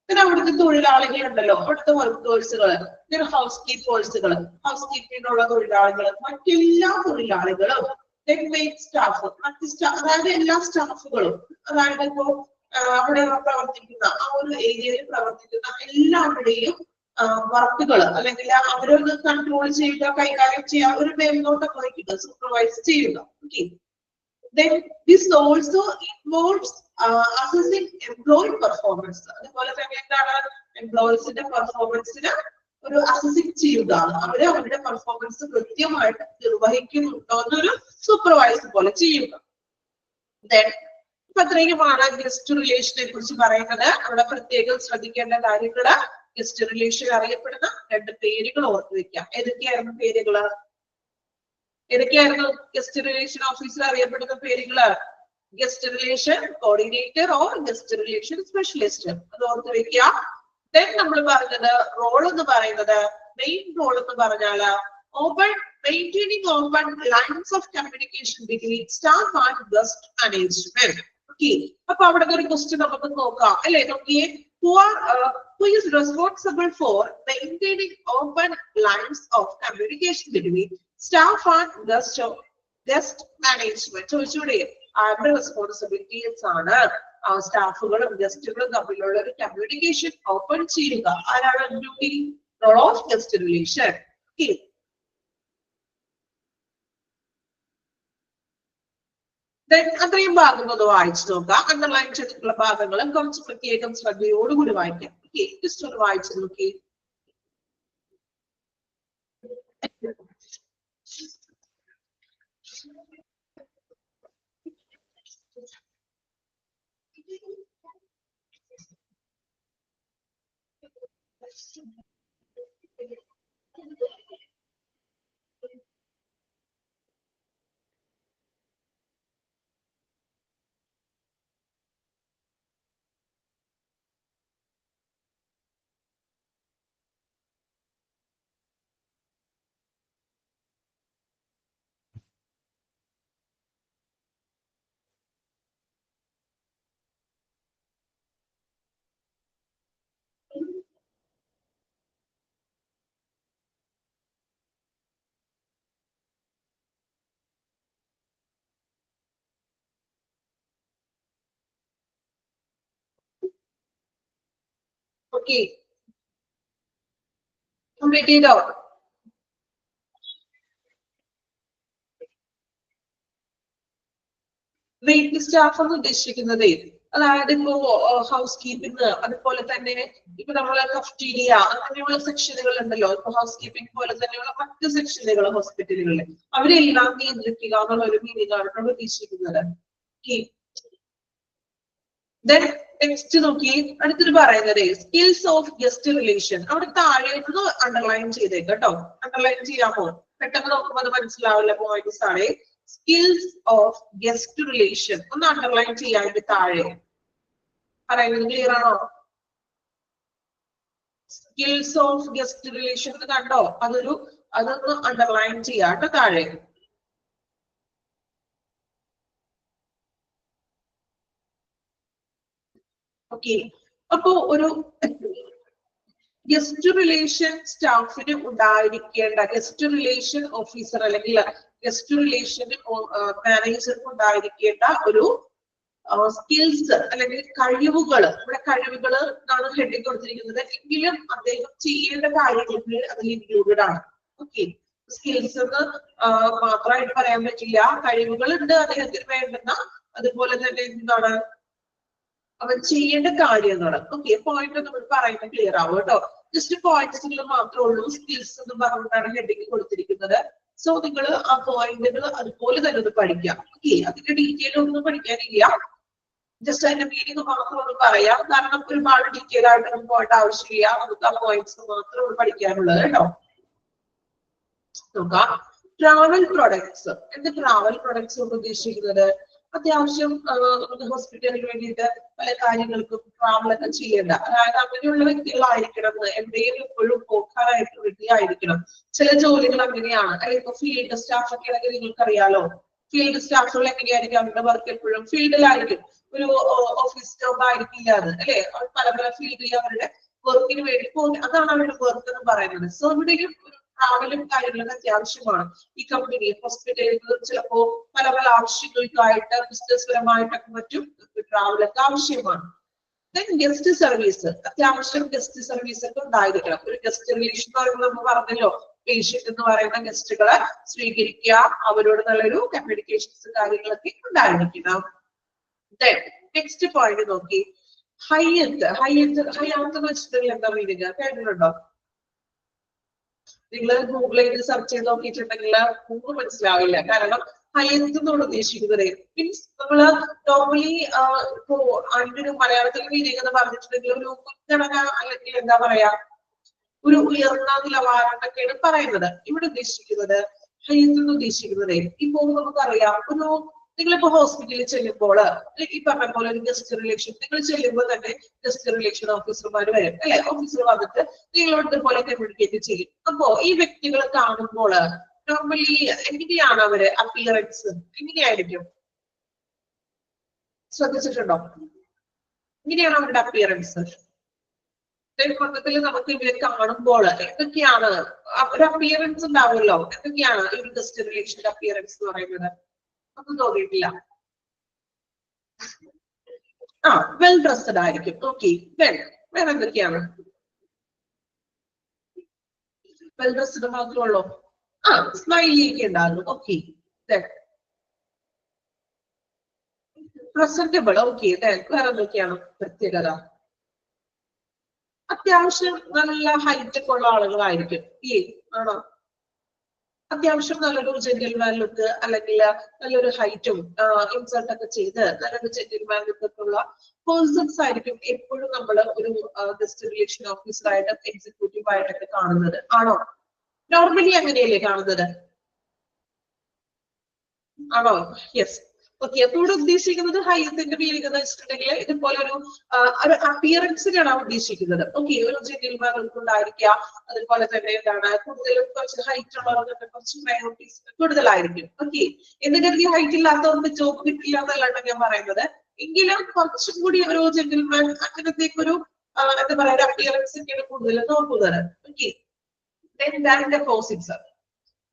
പിന്നെ അവിടുത്തെ തൊഴിലാളികൾ ഉണ്ടല്ലോ, അവിടുത്തെ വർക്കേഴ്സുകൾ, പിന്നെ ഹൗസ് കീപ്പേഴ്സുകൾ, ഹൗസ് കീപ്പിങ്ങിനുള്ള തൊഴിലാളികൾ, മറ്റെല്ലാ തൊഴിലാളികളും, സ്റ്റാഫ്, അതായത് എല്ലാ സ്റ്റാഫുകളും, അതായത് ഇപ്പോ അവിടെ പ്രവർത്തിക്കുന്ന ആ ഒരു ഏരിയയിൽ പ്രവർത്തിക്കുന്ന എല്ലാവരുടെയും വർക്കുകൾ അല്ലെങ്കിൽ അവരൊന്ന് കൺട്രോൾ ചെയ്യുക, കൈകാര്യം ചെയ്യുക, ഒരു മേൽനോട്ടം വഹിക്കുക, സൂപ്പർവൈസ് ചെയ്യുക. Okay, then this also involves assessing employee performance. അതുപോലെ തന്നെ എന്താണ് എംപ്ലോയീസിന്റെ പെർഫോമൻസിന് ഒരു അസസിങ് ചെയ്യുക, അവരുടെ പെർഫോമൻസ് കൃത്യമായിട്ട് നിർവഹിക്കുന്നുണ്ടോ എന്നൊരു സൂപ്പർവൈസർ പോലെ ചെയ്യുക. then ഇപ്പൊ അത്രയുമാണ് ഗസ്റ്റ് റിലേഷനെ കുറിച്ച് പറയുന്നത്. അവിടെ പ്രത്യേകം ശ്രദ്ധിക്കേണ്ട കാര്യങ്ങള്, ഗസ്റ്റ് റിലേഷൻ അറിയപ്പെടുന്ന രണ്ട് പേരുകൾ ഓർത്തു വെക്കാം. ഏതൊക്കെയായിരുന്നു പേരുകള്? ഏതൊക്കെയായിരുന്നു ഗസ്റ്റ് റിലേഷൻ ഓഫീസർ അറിയപ്പെടുന്ന പേരുകള്? Guest relation coordinator or guest relation specialist. അത് ഓർത്ത് വെക്കുക. ദെൻ നമ്മൾ പറഞ്ഞത് റോൾ എന്ന് പറയുന്നത്, മെയിൻ റോൾ എന്ന് പറഞ്ഞാല് maintaining open lines of communication between staff and guest management. Okay, അപ്പൊ അവിടെ ഒരു ക്വസ്റ്റ്യൻ നമുക്ക് നോക്കാം അല്ലെ. നോക്കിയേ, who is responsible for maintaining open lines of communication between staff and guest management? ചോദിച്ചൂടെ ആരുടെ റെസ്പോൺസിബിലിറ്റീസ് ആണ് സ്റ്റാഫുകളും ഗസ്റ്റുകളും തമ്മിലുള്ള ഒരു കമ്മ്യൂണിക്കേഷൻ ഓപ്പൺ ചെയ്യുക? ആരാണ് duty? Role of guest relation. Okay, അത്രയും ഭാഗം ഒന്ന് വായിച്ചു നോക്കാം. അണ്ടർലൈൻ ചെയ്തിട്ടുള്ള ഭാഗങ്ങളും കുറച്ച് പ്രത്യേകം ശ്രദ്ധയോടുകൂടി വായിക്കാം. ഓക്കെ, ജസ്റ്റ് ഒന്ന് വായിച്ചു നോക്കി. ഓക്കെ, കംപ്ലീറ്റ് ചെയ്തോ? വെയിറ്റ് സ്റ്റാഫ് എന്ന് ഉദ്ദേശിക്കുന്നത് അതായത് ഇപ്പോ ഹൗസ് കീപ്പിംഗ്, അതുപോലെ തന്നെ ഇപ്പൊ നമ്മളെ കഫ്റ്റീരിയ അങ്ങനെയുള്ള സെക്ഷനുകൾ ഉണ്ടല്ലോ. ഇപ്പൊ ഹൗസ് കീപ്പിംഗ് പോലെ തന്നെയുള്ള മറ്റ് സെക്ഷനുകൾ ഹോസ്പിറ്റലുകളിൽ, അവരെല്ലാം നിയന്ത്രിക്കുക എന്നുള്ള ഒരു മീനിങ് ആണ് നമ്മൾ ഉദ്ദേശിക്കുന്നത്. നെക്സ്റ്റ് നോക്കി, അടുത്തൊരു പറയുന്നത് സ്കിൽസ് ഓഫ് ഗസ്റ്റ് റിലേഷൻ. അവിടെ താഴെ ഒന്ന് അണ്ടർലൈൻ ചെയ്തേക്ക് കേട്ടോ. അണ്ടർലൈൻ ചെയ്യാമോ? പെട്ടെന്ന് നോക്കുമ്പോൾ അത് മനസ്സിലാവില്ല പോയിന്റ്സ് ആണ്. സ്കിൽസ് ഓഫ് ഗസ്റ്റ് റിലേഷൻ ഒന്ന് അണ്ടർലൈൻ ചെയ്യാൻ താഴെ പറയുന്നത് ക്ലിയർ ആണോ? സ്കിൽസ് ഓഫ് ഗസ്റ്റ് റിലേഷൻ കണ്ടോ? അതൊന്ന് അണ്ടർലൈൻ ചെയ്യാട്ടോ താഴെ. ഓക്കെ, അപ്പോ ഒരു ഗസ്റ്റ് റിലേഷൻ സ്റ്റാഫിന് ഉണ്ടായിരിക്കേണ്ട, ഗസ്റ്റ് റിലേഷൻ ഓഫീസർ അല്ലെങ്കിൽ ഗസ്റ്റ് റിലേഷൻ മാനേജർക്ക് ഉണ്ടായിരിക്കേണ്ട ഒരു സ്കിൽസ് അല്ലെങ്കിൽ കഴിവുകൾ, ഇവിടെ കഴിവുകൾ എന്നാണ് ഹെഡിങ് കൊടുത്തിരിക്കുന്നത്, എങ്കിലും അദ്ദേഹം ചെയ്യേണ്ട കാര്യങ്ങൾ അതിൽ ഇൻക്ലൂഡഡ് ആണ്. ഓക്കെ, സ്കിൽസ് എന്ന് മാത്രമായിട്ട് പറയാൻ പറ്റില്ല, കഴിവുകൾ ഉണ്ട് അദ്ദേഹത്തിന് വേണ്ടുന്ന, അതുപോലെ തന്നെ എന്താണ് അവൻ ചെയ്യേണ്ട കാര്യം എന്നാണ്. ഓക്കെ, പോയിന്റ് നമ്മൾ പറയുന്നത് ക്ലിയർ ആവും കേട്ടോ. ജസ്റ്റ് പോയിന്റ്സുകൾ മാത്രമേ ഉള്ളൂ, സ്കിൽസ് എന്ന് പറഞ്ഞുകൊണ്ടാണ് ഹെഡിങ് കൊടുത്തിരിക്കുന്നത്. സോ നിങ്ങൾ ആ പോയിന്റുകൾ അതുപോലെ തന്നെ ഒന്ന് പഠിക്കാം. ഓക്കെ, അതിന്റെ ഡീറ്റെയിൽ ഒന്നും പഠിക്കാനില്ല, ജസ്റ്റ് അതിന്റെ മീനിങ് മാത്രം ഒന്ന് പറയാം, കാരണം ഒരുപാട് ഡീറ്റെയിൽ ആയിട്ട് നമുക്ക് പോയിട്ട് ആവശ്യമില്ല, നമുക്ക് ആ പോയിന്റ്സ് മാത്രം പഠിക്കാനുള്ളത് കേട്ടോ. നോക്കാം, ട്രാവൽ പ്രൊഡക്ട്സ്. എന്ത് ട്രാവൽ പ്രൊഡക്ട്സ് കൊണ്ട് ഉദ്ദേശിക്കുന്നത്? അത്യാവശ്യം ഹോസ്പിറ്റലിന് വേണ്ടിയിട്ട് പല കാര്യങ്ങൾക്കും ട്രാവൽ ഒക്കെ ചെയ്യേണ്ട, അതായത് അങ്ങനെയുള്ള വ്യക്തികളായിരിക്കണം, എവിടെയും എപ്പോഴും പോക്കാനായിട്ട് റെഡി ആയിരിക്കണം. ചില ജോലികൾ അങ്ങനെയാണ്, അല്ലെങ്കിൽ ഇപ്പൊ ഫീൽഡ് സ്റ്റാഫ് ഒക്കെ ആണെങ്കിൽ നിങ്ങൾക്ക് അറിയാലോ, ഫീൽഡ് സ്റ്റാഫുകൾ എങ്ങനെയായിരിക്കും? അവരുടെ വർക്ക് എപ്പോഴും ഫീൽഡിലായിരിക്കും, ഒരു ഓഫീസ് ജോബ് ആയിരിക്കില്ല അത്, അല്ലെ? പല പല ഫീൽഡിൽ അവരുടെ വർക്കിന് വേണ്ടി പോകും, അതാണ് അവരുടെ വർക്ക് എന്ന് പറയുന്നത്. സോ ഇവിടെയും ട്രാവലും കാര്യങ്ങളൊക്കെ അത്യാവശ്യമാണ്. ഈ കമ്പനി ഹോസ്പിറ്റലുകൾ ചിലപ്പോ പല പല ആവശ്യങ്ങൾക്കായിട്ട് ബിസിനസ് പരമായിട്ടൊക്കെ മറ്റും ട്രാവലൊക്കെ ആവശ്യമാണ്. ഗസ്റ്റ് സർവീസ്, അത്യാവശ്യം ഗസ്റ്റ് സർവീസ് ഒക്കെ ഉണ്ടായിരിക്കണം. ഒരു ഗസ്റ്റ് റിലേഷൻ എന്ന് പറയുമ്പോൾ നമ്മൾ പറഞ്ഞല്ലോ, പേഷ്യന്റ് എന്ന് പറയുന്ന ഗസ്റ്റുകളെ സ്വീകരിക്കുക, അവരോട് നല്ലൊരു കമ്മ്യൂണിക്കേഷൻസ് കാര്യങ്ങളൊക്കെ ഉണ്ടായിരിക്കണം. നെക്സ്റ്റ് പോയിന്റ് നോക്കി, ഹയ്യത്ത് എന്ന് വെച്ചിട്ടുണ്ടെങ്കിൽ എന്താ മീനിങ് കേട്ടിട്ടുണ്ടോ? നിങ്ങൾ ഗൂഗിൾ ചെയ്ത് സെർച്ച് ചെയ്ത് നോക്കിയിട്ടുണ്ടെങ്കിൽ ഒന്നും മനസ്സിലാവില്ല, കാരണം ഹയ്യത്ത് എന്നോട് ഉദ്ദേശിക്കുന്നത് മീൻസ് നമ്മള് നോർമലി ഇപ്പോ അതിന്റെ ഒരു മലയാളത്തിൽ മീനിങ് എന്ന് പറഞ്ഞിട്ടുണ്ടെങ്കിൽ ഒരു മുൻഗണന, അല്ലെങ്കിൽ എന്താ പറയാ, ഒരു ഉയർന്ന നിലവാരത്തൊക്കെയാണ് പറയുന്നത്. ഇവിടെ ഉദ്ദേശിക്കുന്നത് ഹയ്യത്ത് എന്ന് ഉദ്ദേശിക്കുന്നത് ഇപ്പോ നമുക്കറിയാം, ഒരു നിങ്ങളിപ്പോ ഹോസ്പിറ്റലിൽ ചെല്ലുമ്പോൾ ഈ പറഞ്ഞ പോലെ ഒരു ഗസ്റ്റ് റിലേഷൻ നിങ്ങൾ ചെല്ലുമ്പോൾ തന്നെ ഗസ്റ്റ് റിലേഷൻ ഓഫീസർമാർ വരും, അല്ലെ? ഓഫീസർ വന്നിട്ട് നിങ്ങളോട് ഇതുപോലെ കമ്മ്യൂണിക്കേറ്റ് ചെയ്യും. അപ്പോ ഈ വ്യക്തികളെ കാണുമ്പോൾ നോർമലി എങ്ങനെയാണ് അവര് അപ്പിയറൻസ്, എങ്ങനെയായിരിക്കും? ശ്രദ്ധിച്ചിട്ടുണ്ടോ? എങ്ങനെയാണ് അവരുടെ അപ്പിയറൻസ്? മൊത്തത്തിൽ നമുക്ക് ഇവരെ കാണുമ്പോൾ എന്തൊക്കെയാണ് ഒരു അപ്പിയറൻസ് ഉണ്ടാവുമല്ലോ, എന്തൊക്കെയാണ് ഈ ഗസ്റ്റ് റിലേഷന്റെ അപ്പിയറൻസ് എന്ന് പറയുന്നത്? ഒന്നും തോന്നിയിട്ടില്ല. വെൽ ഡ്രസ്ഡ് ആയിരിക്കും. ഓക്കെ, വേറെ എന്തൊക്കെയാണ്? Well dressed മാത്രമുള്ളൂ? സ്മൈലി ഒക്കെ ഉണ്ടാകും. Okay, presentable. ഓക്കെ, വേറെ എന്തൊക്കെയാണ് പ്രത്യേകത? അത്യാവശ്യം നല്ല ഹൈറ്റ് ഒക്കെ ഉള്ള ആളുകളായിരിക്കും. ആണോ? അത്യാവശ്യം നല്ലൊരു ജെന്റിൽമാൻ ലുക്ക്, അല്ലെങ്കിൽ നല്ലൊരു ഹൈറ്റും ഇൻസൾട്ട് ഒക്കെ ചെയ്ത് നല്ലൊരു ജെന്റിൽമാൻ ലുക്ക് ഒക്കെ ഉള്ള പേഴ്സൺസ് ആയിരിക്കും എപ്പോഴും നമ്മൾ ഒരു ഗസ്റ്റ് റിലേഷൻ ഓഫീസർ ആയിട്ട് എക്സിക്യൂട്ടീവ് ആയിട്ടൊക്കെ കാണുന്നത്. ആണോ? നോർമലി അങ്ങനെയല്ലേ കാണുന്നത്? ആണോ? യെസ്. ഓക്കെ, അപ്പൊ ഇവിടെ ഉദ്ദേശിക്കുന്നത് ഹൈത്തിന്റെ മീനിങ് എന്ന് വെച്ചിട്ടുണ്ടെങ്കിൽ ഇതുപോലെ ഒരു അപ്പിയറൻസിനാണ് ഉദ്ദേശിക്കുന്നത്. ഓക്കെ, ഒരു ജെന്റിൽമാൻ ഉണ്ടായിരിക്കുക, അതുപോലെ തന്നെ എന്താണ് കൂടുതലും കുറച്ച് ഹൈറ്റ് ഉള്ളവർക്ക് കുറച്ച് പ്രയോറിറ്റീസ് കൂടുതലായിരിക്കും. ഓക്കെ, എന്ന് കരുതി ഹൈറ്റ് ഇല്ലാത്തവർക്ക് ജോബ് കിട്ടില്ല എന്നല്ലാണ് ഞാൻ പറയുന്നത്, എങ്കിലും കുറച്ചും കൂടി ഒരു ജെന്റിൽമാൻ അങ്ങനത്തേക്കൊരു എന്താ പറയാ അപ്പിയറൻസ് ഒക്കെയാണ് കൂടുതൽ നോക്കുന്നത്. ഓക്കെ,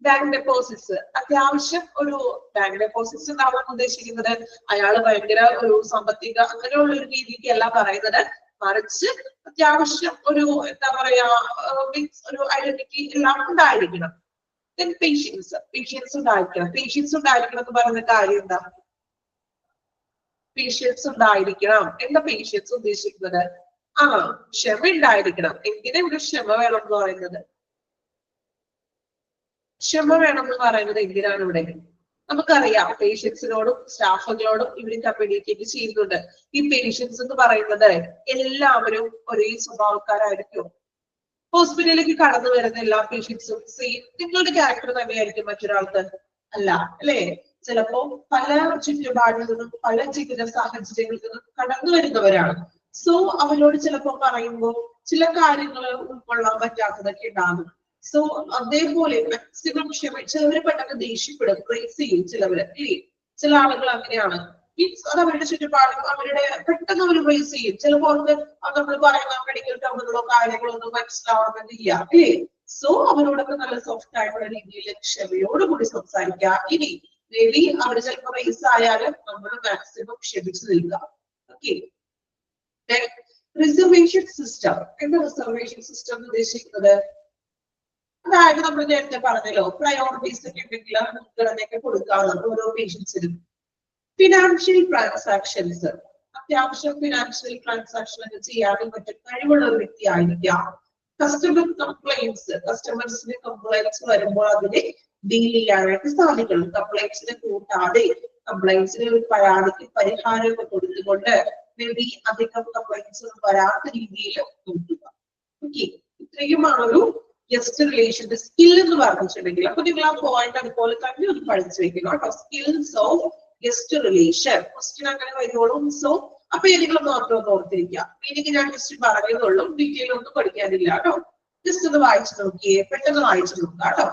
ബാങ്ക് ഡെപ്പോസിറ്റ്സ് അത്യാവശ്യം ഒരു ബാങ്ക് ഡെപ്പോസിറ്റ്സ് ഉണ്ടാവാൻ ഉദ്ദേശിക്കുന്നത് അയാൾ ഭയങ്കര ഒരു സാമ്പത്തിക അങ്ങനെയുള്ള ഒരു രീതിക്കല്ല പറയുന്നത്, മറിച്ച് അത്യാവശ്യം ഒരു എന്താ പറയാ ഒരു ഐഡന്റിറ്റി എല്ലാം ഉണ്ടായിരിക്കണം. പേഷ്യൻസ് ഉണ്ടായിരിക്കണം എന്ന് പറയുന്ന കാര്യം എന്താ? പേഷ്യൻസ് ഉണ്ടായിരിക്കണം. എന്താ പേഷ്യൻസ് ഉദ്ദേശിക്കുന്നത്? ക്ഷമ ഉണ്ടായിരിക്കണം. എന്തിനാ ഇവിടെ ക്ഷമ വേണം എന്ന് പറയുന്നത്? ക്ഷമ വേണം എന്ന് പറയുന്നത് എന്തിനാണ് ഇവിടെ? നമുക്കറിയാം പേഷ്യൻസിനോടും സ്റ്റാഫുകളോടും ഇവര് കമ്മ്യൂണിക്കേറ്റ് ചെയ്യുന്നുണ്ട്. ഈ പേഷ്യൻസ് എന്ന് പറയുന്നത് എല്ലാവരും ഒരേ സ്വഭാവക്കാരായിരിക്കും. ഹോസ്പിറ്റലിലേക്ക് കടന്നു വരുന്ന എല്ലാ പേഷ്യൻസും സെയിം നിങ്ങളുടെ ക്യാരക്ടർ തന്നെയായിരിക്കും മറ്റൊരാൾക്ക്? അല്ല, അല്ലേ? ചിലപ്പോ പല ചുറ്റുപാടിൽ നിന്നും പല ജീവിത സാഹചര്യങ്ങളിൽ നിന്നും കടന്നു വരുന്നവരാണ്. സോ അവരോട് ചിലപ്പോ പറയുമ്പോൾ ചില കാര്യങ്ങൾ ഉൾക്കൊള്ളാൻ പറ്റാത്തതൊക്കെ ഉണ്ടാകും. സോ അതേപോലെ മാക്സിമം ചിലവര് പെട്ടെന്ന് ദേഷ്യപ്പെടും, പ്രൈസ് ചെയ്യും ചിലവര്, ഇല്ലേ? ചില ആളുകൾ അങ്ങനെയാണ്. മീൻസ് അത് അവരുടെ ചുറ്റുപാടും അവരുടെ പെട്ടെന്ന് അവർ പ്രൈസ് ചെയ്യും. ചിലപ്പോൾ അവർക്ക് നമ്മൾ പറയുന്ന മെഡിക്കൽ ടേമുകളോ കാര്യങ്ങളോ ഒന്നും മനസ്സിലാവണമെന്നില്ല, അല്ലേ? സോ അവരോടൊക്കെ നല്ല സോഫ്റ്റ് ആയിട്ടുള്ള രീതിയിൽ ക്ഷമയോടുകൂടി സംസാരിക്കുക. ഇനി മേ ബി അവർ ചിലപ്പോൾ റേസ് ആയാലും നമ്മൾ മാക്സിമം ക്ഷമിച്ചു നിൽക്കുക. ഓക്കെ. Reservation system. എന്താ റിസർവേഷൻ സിസ്റ്റം എന്ന് ഉദ്ദേശിക്കുന്നത്? അതായത് നമ്മൾ നേരത്തെ പറഞ്ഞല്ലോ, പ്രയോറിറ്റീസ് ഒക്കെ ഉണ്ടെങ്കിൽ മുൻഗണനയൊക്കെ കൊടുക്കാറുണ്ട് ഓരോ പേഷ്യൻസിനും. ഫിനാൻഷ്യൽ ട്രാൻസാക്ഷൻസ്, അത്യാവശ്യം ഫിനാൻഷ്യൽ ട്രാൻസാക്ഷൻ ഒക്കെ ചെയ്യാനും മറ്റും കഴിവുള്ള ഒരു വ്യക്തി ആയിരിക്കാം. കസ്റ്റമർ കംപ്ലൈൻസ്, കസ്റ്റമേഴ്സിന്റെ കംപ്ലൈൻസ് വരുമ്പോൾ അതിനെ ഡീൽ ചെയ്യാനായിട്ട് സാധിക്കണം. കംപ്ലൈൻസിനെ കൂട്ടാതെ കംപ്ലൈൻസിന് ഒരു പരാതിക്ക് പരിഹാരമൊക്കെ കൊടുത്തുകൊണ്ട് മേ ബി അധികം കംപ്ലൈൻസ് വരാത്ത രീതിയിൽ നോക്കുക. ഓക്കെ, ഇത്രയുമാണ് ഒരു ഗസ്റ്റ് റിലേഷന്റെ സ്കിൽ എന്ന് പറഞ്ഞിട്ടുണ്ടെങ്കിൽ. അപ്പൊ നിങ്ങൾ ആ പോയിന്റ് അതുപോലെ തന്നെ ഒന്ന് പഠിച്ചു വെക്കണം കേട്ടോ. Skills of guest relation question അങ്ങനെ വരുവോളും. സോ അപ്പൊ നിങ്ങൾ മാത്രം ഒന്ന് ഓർത്തിരിക്കുക. മീനിങ് ഞാൻ ജസ്റ്റ് പറയുന്നുള്ളൂ, ഡീറ്റെയിൽ ഒന്നും പഠിക്കാനില്ല കേട്ടോ. ജസ്റ്റ് ഒന്ന് വായിച്ചു നോക്കിയേ, പെട്ടെന്ന് വായിച്ചു നോക്കുക കേട്ടോ.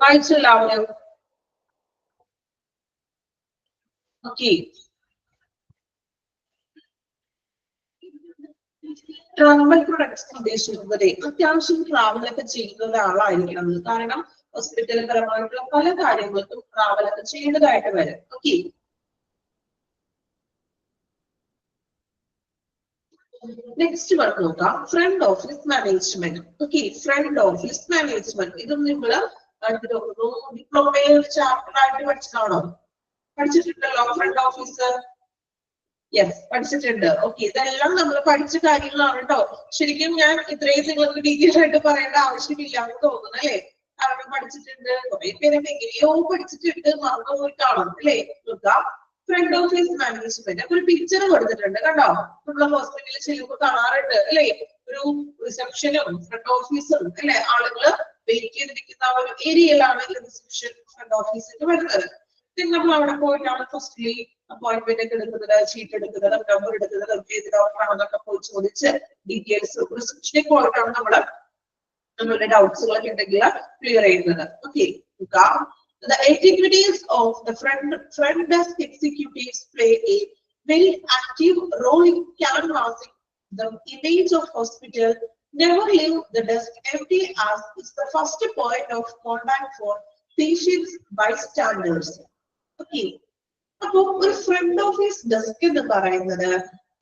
വായിച്ചു എല്ലാവരും? ഓക്കെ. ട്രാവൽ പ്രൊഡക്ട്സ് ഉദ്ദേശിക്കുന്നത് അത്യാവശ്യം ട്രാവൽ ഒക്കെ ചെയ്യുന്ന ഒരാളായിരിക്കണം. കാരണം ഹോസ്പിറ്റൽ പരമായിട്ടുള്ള പല കാര്യങ്ങൾക്കും ട്രാവൽ ഒക്കെ ചെയ്യേണ്ടതായിട്ട് വരും. ഓക്കെ. നെക്സ്റ്റ് വൺ നോക്കാം, front office management. Okay, front office management ഇതും നിങ്ങൾ ഡിപ്ലോമയിൽ ചാപ്റ്റർ ആയിട്ട് പഠിച്ചതാണോ? പഠിച്ചിട്ടുണ്ടല്ലോ ഫ്രണ്ട് ഓഫീസ്? യെസ്, പഠിച്ചിട്ടുണ്ട്. ഓക്കെ, ഇതെല്ലാം നമ്മൾ പഠിച്ച കാര്യങ്ങളാണ് കേട്ടോ. ശരിക്കും ഞാൻ ഇത്രയും നിങ്ങൾക്ക് ഡീറ്റെയിൽ ആയിട്ട് പറയേണ്ട ആവശ്യമില്ല എന്ന് തോന്നുന്നു, അല്ലേ? കാരണം പഠിച്ചിട്ടുണ്ട്, കുറെ പേരൊക്കെ എങ്ങനെയോ പഠിച്ചിട്ടുണ്ട്, മറന്നുപോയി കാണും, അല്ലേ? നോക്കാം, ഫ്രണ്ട് ഓഫീസ് മാനേജ്മെന്റ്. ഒരു പിക്ചർ കൊടുത്തിട്ടുണ്ട് കണ്ടോ. നമ്മൾ ഹോസ്പിറ്റലിൽ ചെല്ലുമ്പോൾ കാണാറുണ്ട്, അല്ലേ? ഒരു റിസപ്ഷനും ഫ്രണ്ട് ഓഫീസും, അല്ലെ? ആളുകള് വെയിറ്റ് ചെയ്തിരിക്കുന്ന ഒരു ഏരിയയിലാണ് റിസപ്ഷൻ ഫ്രണ്ട് ഓഫീസിന് വരുന്നത്. നമ്മൾ അവിടെ പോയിട്ടാണ് ഫസ്റ്റ്ലി അപ്പോയിന്റ്മെന്റ് ഒക്കെ എടുക്കുന്നത്, ചീട്ട് എടുക്കുന്നത്, നമ്പർ എടുക്കുന്നത്, ഏത് ഡോക്ടറാണെന്നൊക്കെ പോയി ചോദിച്ച് ഡീറ്റെയിൽസ് റിസപ്ഷനിൽ പോയിട്ടാണ് നമ്മളുടെ ഡൗട്ട്സുകളൊക്കെ ഉണ്ടെങ്കിൽ ക്ലിയർ ചെയ്യുന്നത്. Okay. The activities of the front desk executives play a very active role in canvassing the image of hospital. Never leave the desk empty, as is the first point of contact for patients bystanders. Okay. അപ്പൊ ഒരു front office desk എന്ന് പറയുന്നത്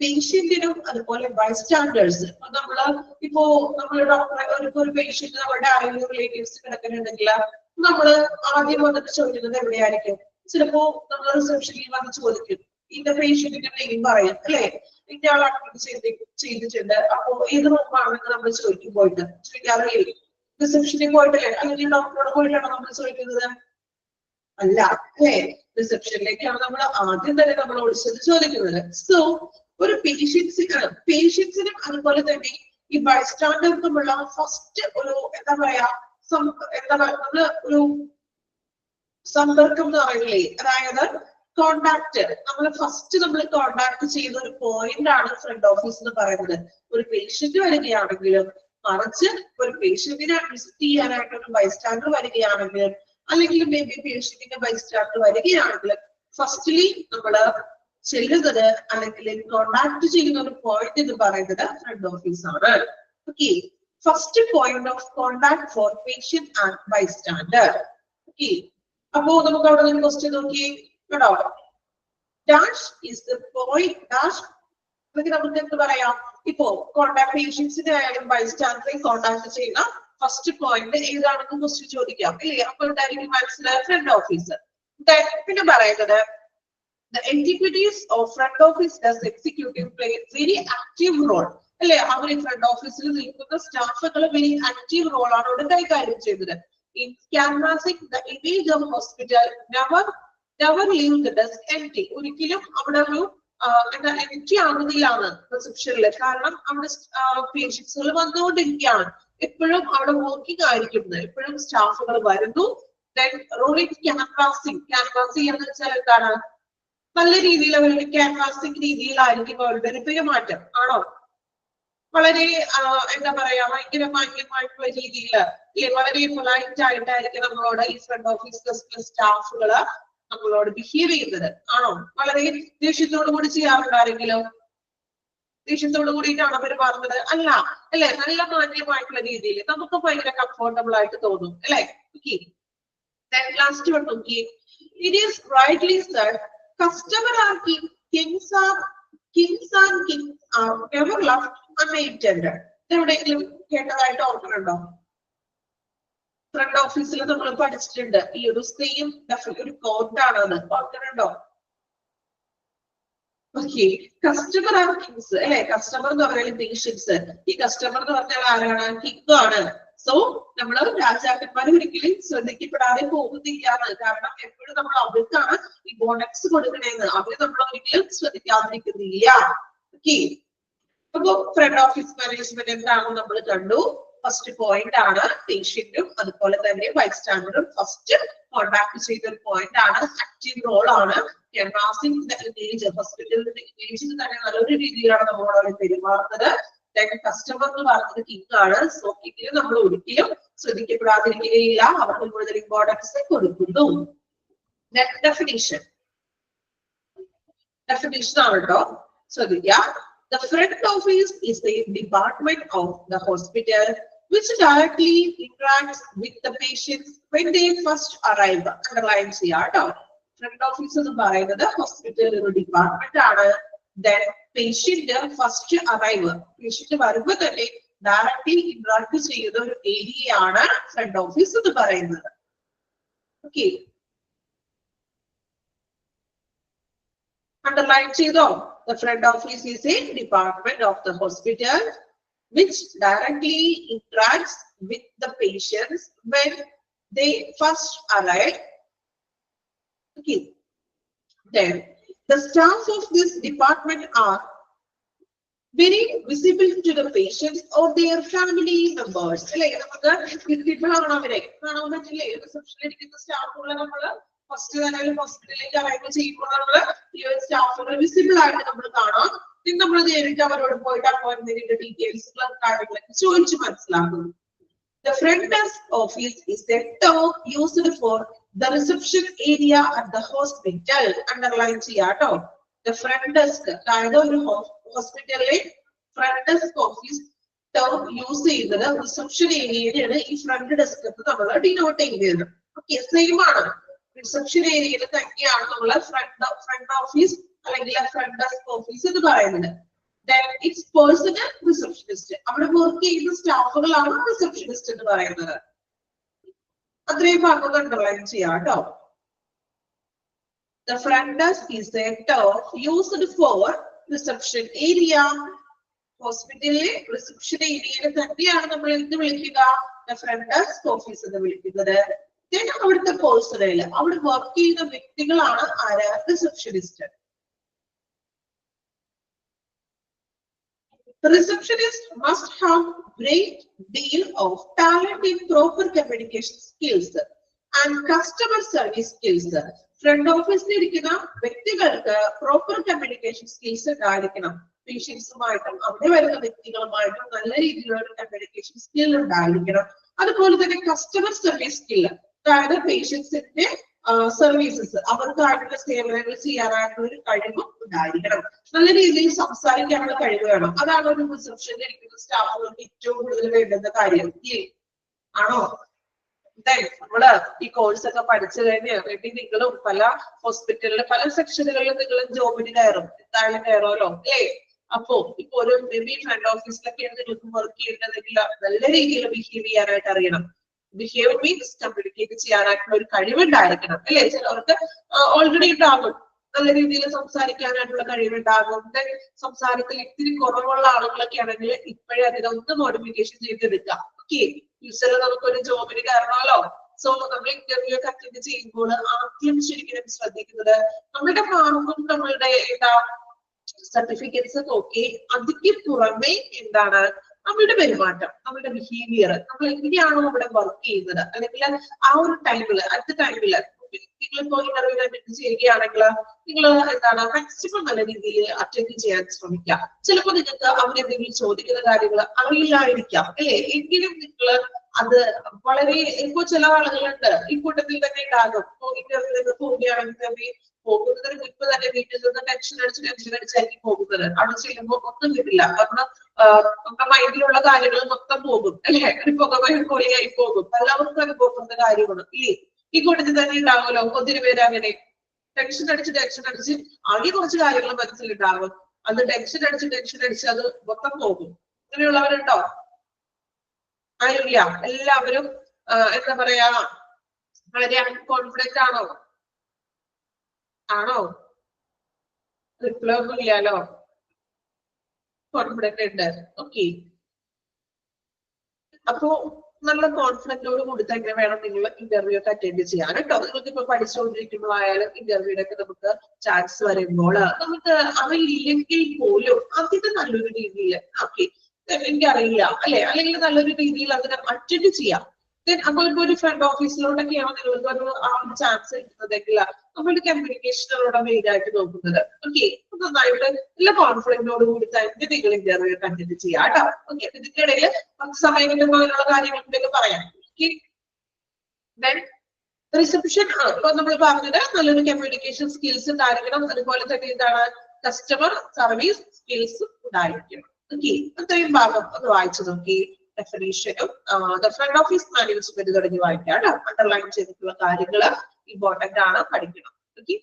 പേഷ്യന്റിനും അതുപോലെ bystanders. നമ്മള് ഇപ്പോ നമ്മള് ഡോക്ടറെ ഒരു പേഷ്യന്റ് നമ്മുടെ ആരെങ്കിലും റിലേറ്റീവ്സ് കിടക്കുന്നുണ്ടെങ്കിൽ നമ്മള് ആദ്യം വന്നിട്ട് ചോദിക്കുന്നത് എവിടെയായിരിക്കും? ചിലപ്പോ നമ്മൾ റിസപ്ഷനിൽ വന്ന് ചോദിക്കും, ഇന്ന പേഷ്യന്റിന്റെ നെയിം പറയാം, അല്ലെ? ഇന്നയാൾ അഡ്മിറ്റ് ചെയ്തിട്ടുണ്ട്, അപ്പൊ ഏത് റൂമാണെന്ന് നമ്മൾ ചോദിക്കും, പോയിട്ട് ചോദിക്കാറില്ലേ? റിസപ്ഷനിൽ പോയിട്ടല്ലേ, അല്ലെങ്കിൽ ഡോക്ടറോട് പോയിട്ടാണോ നമ്മൾ ചോദിക്കുന്നത്? അല്ല, അല്ലെ? റിസപ്ഷനിലേക്കാണ് നമ്മൾ ആദ്യം തന്നെ നമ്മൾ ഓടിച്ചത് ചോദിക്കുന്നത്. സോ ഒരു പേഷ്യൻസിനും അതുപോലെ തന്നെ ഈ ബൈസ്റ്റാൻഡർക്കുമുള്ള ഫസ്റ്റ് ഒരു എന്താ പറയാ നമ്മള് ഒരു സമ്പർക്കം എന്ന് പറയില്ലേ, അതായത് കോണ്ടാക്ട്. നമ്മൾ കോണ്ടാക്ട് ചെയ്യുന്ന ഒരു പോയിന്റ് ആണ് ഫ്രണ്ട് ഓഫീസ് എന്ന് പറയുന്നത്. ഒരു പേഷ്യന്റ് വരികയാണെങ്കിലും, മറിച്ച് ഒരു പേഷ്യന്റിനെ വിസിറ്റ് ചെയ്യാനായിട്ട് ഒരു ബൈസ്റ്റാൻഡർ വരികയാണെങ്കിലും, അല്ലെങ്കിൽ മേ ബി പേഷ്യന്റിന്റെ ബൈസ്റ്റാൻഡർ വരികയാണെങ്കിൽ ഫസ്റ്റ്ലി നമ്മള് ചെല്ലുന്നത് അല്ലെങ്കിൽ കോണ്ടാക്ട് ചെയ്യുന്ന ഒരു പോയിന്റ് എന്ന് പറയുന്നത് ഫ്രണ്ട് ഓഫീസ് ആണ്. Okay. First point of contact four patient and bystander. Okay. അപ്പോ നമുക്ക് അവിടെ നിന്ന് ക്വസ്റ്റ്യൻ നോക്കി കേട്ടോ. Dash is the point. Dash നമുക്ക് എന്ത് പറയാം? ഇപ്പോ കോണ്ടാക്ട് പേഷ്യൻസിനെ ആയാലും ബൈസ്റ്റാൻഡറെ കോണ്ടാക്ട് ചെയ്യുന്ന ഫസ്റ്റ് പോയിന്റ് ഏതാണെന്ന് ക്വസ്റ്റ്യൻ ചോദിക്കാം, ഇല്ലേ? അപ്പോൾ എന്തായിരിക്കും മനസ്സിലായ ഫ്രണ്ട് ഓഫീസ്. പിന്നെ പറയുന്നത് The executives of front office does executive play very active role. അല്ലെ, അവർ ഫ്രണ്ട് ഓഫീസിൽ നിൽക്കുന്ന സ്റ്റാഫുകൾ വെരി ആക്റ്റീവ് റോൾ ആണ് അവിടെ കൈകാര്യം ചെയ്തത്. In canvassing the image of hospital, never leave the desk empty. ഒരിക്കലും അവിടെ ഒരു empty ആകുന്നില്ലാണ് റിസപ്ഷനിൽ. കാരണം അവിടെ പേഷ്യൻസുകൾ വന്നുകൊണ്ടിരിക്കുകയാണ്, എപ്പോഴും അവിടെ വർക്കിംഗ് ആയിരിക്കുന്നത്, എപ്പോഴും സ്റ്റാഫുകൾ വരുന്നു. Then rolling canvassing എന്ന് വെച്ചാൽ എന്താണ്? നല്ല രീതിയിൽ അവരുടെ ക്യാൻവാസിംഗ് രീതിയിലായിരിക്കും അവരുടെ ഒരു പെരുമാറ്റം ആണോ? വളരെ എന്താ പറയാ, ഭയങ്കര മാന്യമായിട്ടുള്ള രീതിയിൽ വളരെ പൊലൈറ്റ് ആയിട്ടായിരിക്കും നമ്മളോട് ഈ ഫ്രണ്ട് ഓഫീസ് സ്റ്റാഫുകള് നമ്മളോട് ബിഹേവ് ചെയ്യുന്നത് ആണോ? വളരെ ദേഷ്യത്തോടു കൂടി ചെയ്യാറുണ്ടാരെങ്കിലും? ദേഷ്യത്തോടു കൂടിയിട്ടാണ് അവർ പറഞ്ഞത്? അല്ല, അല്ലെ, നല്ല മാന്യമായിട്ടുള്ള രീതിയിൽ നമുക്ക് ഭയങ്കര കംഫർട്ടബിൾ ആയിട്ട് തോന്നും അല്ലെ? ഓക്കെ, ലാസ്റ്റ് വൺ നോക്കിയേ. It is rightly said, customer are king, kings and kings are never left unattended. എവിടെയെങ്കിലും കേട്ടതായിട്ട് ഓർക്കുന്നുണ്ടോ? ഫ്രണ്ട് ഓഫീസിൽ നമ്മൾ പഠിച്ചിട്ടുണ്ട് ഈ ഒരു സെയിം ഒരു കോട്ടാണ് അത്, ഓർക്കുന്നുണ്ടോ? ഓക്കെ, കസ്റ്റമർ ആർ കിങ്സ് അല്ലെ? കസ്റ്റമർ എന്ന് പറഞ്ഞാൽ പേഷ്യൻസ്. ഈ കസ്റ്റമർ എന്ന് പറഞ്ഞാൽ ആരാണ്? കിങ് ആണ്. സോ നമ്മള് രാജാക്കന്മാർ ഒരിക്കലും ശ്രദ്ധിക്കപ്പെടാതെ പോകുന്നില്ല. കാരണം എപ്പോഴും നമ്മൾ അവർക്കാണ് ഈ ബോണസ് കൊടുക്കണേന്ന്, അവര് നമ്മൾ ഒരിക്കലും ശ്രദ്ധിക്കാതിരിക്കുന്നില്ല. ഓക്കെ, അപ്പൊ ഫ്രണ്ട് ഓഫീസ് മാനേജ്മെന്റ് എന്താണെന്ന് നമ്മൾ കണ്ടു. ഫസ്റ്റ് പോയിന്റ് ആണ് പേഷ്യന്റും അതുപോലെ തന്നെ ബൈസ്റ്റാൻഡറും ഫസ്റ്റ് കോണ്ടാക്ട് ചെയ്ത ഒരു പോയിന്റ് ആണ്. ആക്റ്റീവ് റോൾ ആണ്. ഹോസ്പിറ്റലിന്റെ ഇമേജിൽ തന്നെ നല്ലൊരു രീതിയിലാണ് നമ്മളോട് പെരുമാറുന്നത്. കസ്റ്റമർ എന്ന് പറയുന്നത് കിങ് ആണ്. സോ കിങ്ങിന് നമ്മൾ ഒരിക്കലും ശ്രദ്ധിക്കപ്പെടാതിരിക്കുകയില്ല, അവർക്ക് കൂടുതൽ ഇമ്പോർട്ടൻസ് കൊടുക്കുന്നു. ഡെഫിനിഷൻ ആണ് കേട്ടോ, ശ്രദ്ധിക്കാം. The front office is the department of the hospital which directly interacts with the patients when they first arrive. Underline ചെയ്യാം കേട്ടോ. ഫ്രണ്ട് ഓഫീസ് എന്ന് പറയുന്നത് ഹോസ്പിറ്റൽ ഒരു ഡിപ്പാർട്ട്മെന്റ് ആണ്. Then patient first arrive, patient വരുമ്പോ തന്നെ ഡയറക്ട്ലി ഇന്ററാക്ട് ചെയ്യുന്ന ഒരു ഏരിയ ആണ് ഫ്രണ്ട് ഓഫീസ് എന്ന് പറയുന്നത്. ഓക്കെ, അണ്ടർലൈൻ ചെയ്തോ? The front office is a department of the hospital which directly interacts with the patients when they first arrive. Okay. Then the staff of this department are very visible to the patients or their family members. അല്ലെ, നമുക്ക് visible ആണ് അവരെ കാണാൻ പറ്റില്ലേ? റിസപ്ഷനിൽ ഇരിക്കുന്ന സ്റ്റാഫുകളെ നമ്മള് first തന്നെ ഹോസ്പിറ്റലിലേക്ക് അറൈവ് ചെയ്യുമ്പോൾ നമ്മള് ഈ ഒരു സ്റ്റാഫുകൾ വിസിബിൾ ആയിട്ട് നമ്മൾ കാണാം. പിന്നെ നമ്മൾ നേരിട്ട് അവരോട് പോയിട്ട് അപ്പോയിന്റ്മെന്റിന്റെ ഡീറ്റെയിൽസ് കാര്യങ്ങളൊക്കെ ചോദിച്ചു മനസ്സിലാക്കുന്നു. The front desk office is the term used for the reception area at the hospital. Underline ചെയ്യാട്ടോ. The front desk, അതായത് ഒരു ഹോസ്പിറ്റലിലെ front desk office term use ചെയ്യുന്നത് റിസപ്ഷൻ ഏരിയയിലാണ്. ഈ ഫ്രണ്ട് ഡെസ്ക് നമ്മൾ ഡിനോട്ട് ചെയ്യുന്നത്. ഓക്കെ, സെയിം ആണ്. റിസപ്ഷൻ ഏരിയയിൽ തന്നെയാണ് നമ്മൾ ഫ്രണ്ട് ഓഫീസ് അല്ലെങ്കിൽ ഫ്രണ്ട് ഡെസ്ക് ഓഫീസ് എന്ന് പറയുന്നത്. Then its personal receptionist, അവിടെ വർക്ക് ചെയ്യുന്ന സ്റ്റാഫുകളാണ് റിസപ്ഷനിസ്റ്റ് എന്ന് പറയുന്നത്. അത്രയും ഭാഗം അണ്ടർലൈൻ ചെയ്യാം കേട്ടോ. The front desk is a term used for reception area. ഹോസ്പിറ്റലിലെ റിസപ്ഷൻ ഏരിയയിൽ തന്നെയാണ് നമ്മൾ എന്ത് വിളിക്കുക? ഫ്രണ്ട് ഡെസ്ക് ഓഫീസ് എന്ന് വിളിക്കുന്നത്. അവിടുത്തെ പേഴ്സണൽ, അവിടെ വർക്ക് ചെയ്യുന്ന വ്യക്തികളാണ് ആര്? Receptionist. The receptionist must have great deal of talent in proper communication skills and customer service skills. Front ഓഫീസിൽ ഇരിക്കുന്ന വ്യക്തികൾക്ക് പ്രോപ്പർ കമ്മ്യൂണിക്കേഷൻ സ്കിൽസ് ഉണ്ടായിരിക്കണം. പേഷ്യൻസുമായിട്ടും അവിടെ വരുന്ന വ്യക്തികളുമായിട്ടും നല്ല രീതിയിലുള്ള കമ്മ്യൂണിക്കേഷൻ സ്കിൽ ഉണ്ടായിരിക്കണം. അതുപോലെ തന്നെ കസ്റ്റമർ സർവീസ് സ്കിൽ, അതായത് പേഷ്യൻസിന്റെ സർവീസസ് അവർക്കായിട്ടുള്ള സേവനങ്ങൾ ചെയ്യാനായിട്ടുള്ള ഒരു കഴിവും ഉണ്ടായിരിക്കണം. നല്ല രീതിയിൽ സംസാരിക്കാനുള്ള കഴിവ് വേണം. അതാണ് ഒരു റിസപ്ഷനിൽ ഇരിക്കുന്ന സ്റ്റാഫുകൾക്ക് ഏറ്റവും കൂടുതൽ വേണ്ടുന്ന കാര്യം. ആണോ? നമ്മള് ഈ കോഴ്സ് ഒക്കെ പഠിച്ചു കഴിഞ്ഞ് വീട്ടിൽ നിങ്ങളും പല ഹോസ്പിറ്റലിലും പല സെക്ഷനുകളിലും നിങ്ങളും ജോബിന് കയറും, എന്തായാലും കയറുമല്ലോ അല്ലേ? അപ്പോ ഇപ്പൊ ഒരു ബേബി ഫ്രണ്ട് ഓഫീസിലൊക്കെയാണ് നിങ്ങൾക്ക് വർക്ക് ചെയ്യുന്നതെങ്കിൽ നല്ല രീതിയിൽ ബിഹേവ് ചെയ്യാനായിട്ട് അറിയണം. ബിഹേവ് മീൻസ് കമ്മ്യൂണിക്കേറ്റ് ചെയ്യാനായിട്ടുള്ള ഒരു കഴിവുണ്ടായിരിക്കണം അല്ലെ? ചിലവർക്ക് ഓൾറെഡി ഉണ്ടാകും, നല്ല രീതിയിൽ സംസാരിക്കാനായിട്ടുള്ള കഴിവുണ്ടാകും. സംസാരത്തിൽ ഇത്തിരി കുറവുള്ള ആളുകളൊക്കെ ആണെങ്കിൽ ഇപ്പോഴേ അതിനൊന്ന് മോഡിഫിക്കേഷൻ ചെയ്തെടുക്കാം. ഓക്കെ, ഫ്യൂച്ചറിൽ നമുക്കൊരു ജോബിന് കയറണമല്ലോ. സോ നമ്മൾ ഇന്റർവ്യൂ ഒക്കെ അറ്റൻഡ് ചെയ്യുമ്പോൾ ആദ്യം ശരിക്കും ശ്രദ്ധിക്കുന്നത് നമ്മളുടെ മാർക്കും നമ്മളുടെ എന്താ സർട്ടിഫിക്കറ്റ്സ് ഒക്കെ അതിക്ക് പുറമെ എന്താണ് നമ്മളുടെ പെരുമാറ്റം, നമ്മളുടെ ബിഹേവിയർ, നമ്മൾ എങ്ങനെയാണോ അവിടെ വർക്ക് ചെയ്യുന്നത്, അല്ലെങ്കിൽ ആ ഒരു ടൈമില് അടുത്ത ടൈമില് നിങ്ങളിപ്പോ ഇന്റർവ്യൂ അറ്റൻഡ് ചെയ്യുകയാണെങ്കിൽ നിങ്ങൾ എന്താണ് മാക്സിമം നല്ല രീതിയിൽ അറ്റൻഡ് ചെയ്യാൻ ശ്രമിക്കുക. ചിലപ്പോൾ നിങ്ങൾക്ക് അവരെന്തെങ്കിലും ചോദിക്കുന്ന കാര്യങ്ങൾ അറിയില്ലായിരിക്കാം അല്ലെ, എങ്കിലും നിങ്ങൾ അത് വളരെ ഇപ്പോ ചില ആളുകളുണ്ട് ഈ കൂട്ടത്തിൽ തന്നെ ഉണ്ടാകും. ഇന്റർവ്യൂ പോവുകയാണെങ്കിൽ തന്നെ പോകുന്നതിന് മുൻപ് തന്നെ വീട്ടിൽ നിന്ന് ടെൻഷൻ അടിച്ചായിരിക്കും പോകുന്നത്. അവിടെ ചെയ്യുമ്പോൾ ഒന്നും കിട്ടില്ല. കാരണം നമ്മുടെ മൈൻഡിലുള്ള കാര്യങ്ങൾ മൊത്തം പോകും അല്ലെ, ഒരു പുകമയം പോലെയായി പോകും. എല്ലാവർക്കും അനുഭവപ്പെടുന്ന കാര്യമാണ് ഇല്ലേ? ഈ കൂട്ടത്തിൽ തന്നെ ഉണ്ടാവുമല്ലോ ഒത്തിരി പേര് അങ്ങനെ ടെൻഷൻ അടിച്ച് ആകെ കുറച്ച് കാര്യങ്ങൾ മനസ്സിലുണ്ടാകും. അത് ടെൻഷൻ അടിച്ച് അത് മൊത്തം പോകും. അങ്ങനെയുള്ളവരുണ്ടോ? ആയില്ല. എല്ലാവരും എന്താ പറയാ വളരെ അൺകോൺഫിഡന്റ് ആണോ? റിപ്ലൈ ഒന്നും ഇല്ലാലോ. കോൺഫിഡന്റ് ഉണ്ട്. ഓക്കെ, അപ്പോ നല്ല കോൺഫിഡന്റോട് കൂടി തന്നെ വേണം നിങ്ങൾ ഇന്റർവ്യൂ ഒക്കെ അറ്റൻഡ് ചെയ്യാൻ കേട്ടോ. നിങ്ങൾക്ക് ഇപ്പൊ പഠിച്ചുകൊണ്ടിരിക്കുമ്പോഴായാലും ഇന്റർവ്യൂടെ ഒക്കെ നമുക്ക് ചാൻസ് വരുമ്പോൾ നമുക്ക് അറിയില്ലെങ്കിൽ പോലും അതിന്റെ നല്ലൊരു രീതിയിൽ ഓക്കെ എനിക്കറിയില്ല അല്ലെ, അല്ലെങ്കിൽ നല്ലൊരു രീതിയിൽ അതിനെ അറ്റൻഡ് ചെയ്യാം. അപ്പോൾ ഇപ്പൊ ഒരു ഫ്രണ്ട് ഓഫീസിലോട്ടൊക്കെയാണ് നിങ്ങൾക്ക് ഒരു ചാൻസ് കിട്ടുന്നതെങ്കിൽ നമ്മളുടെ കമ്മ്യൂണിക്കേഷനോടെ മെയിനായിട്ട് നോക്കുന്നത്. ഓക്കെ, നന്നായിട്ട് നല്ല കോൺഫിഡന്റോട് കൂടി തന്നെ നിങ്ങൾ ഇന്റർവ്യൂ അറ്റൻഡ് ചെയ്യാം കേട്ടോ. ഓക്കെ, ഇതിന്റെ ഇടയിൽ സമയം കിട്ടുമ്പോഴുള്ള കാര്യങ്ങളൊക്കെ പറയാം. റിസപ്ഷൻ ഇപ്പൊ നമ്മൾ പറഞ്ഞത് നല്ലൊരു കമ്മ്യൂണിക്കേഷൻ സ്കിൽസ് ഉണ്ടായിരിക്കണം. അതുപോലെ തന്നെ എന്താണ് കസ്റ്റമർ സർവീസ് സ്കിൽസ് ഉണ്ടായിരിക്കണം. ഓക്കെ, അത്രയും ഭാഗം ഒന്ന് വായിച്ചു നോക്കി. ഡെഫിനേഷനും ഫ്രണ്ട് ഓഫീസ് മാനേജ്മെന്റ് തുടങ്ങി വായിക്കാം. അണ്ടർലൈൻ ചെയ്തിട്ടുള്ള കാര്യങ്ങൾ ഇമ്പോർട്ടന്റ് ആണ്, പഠിക്കണം. ഓക്കെ,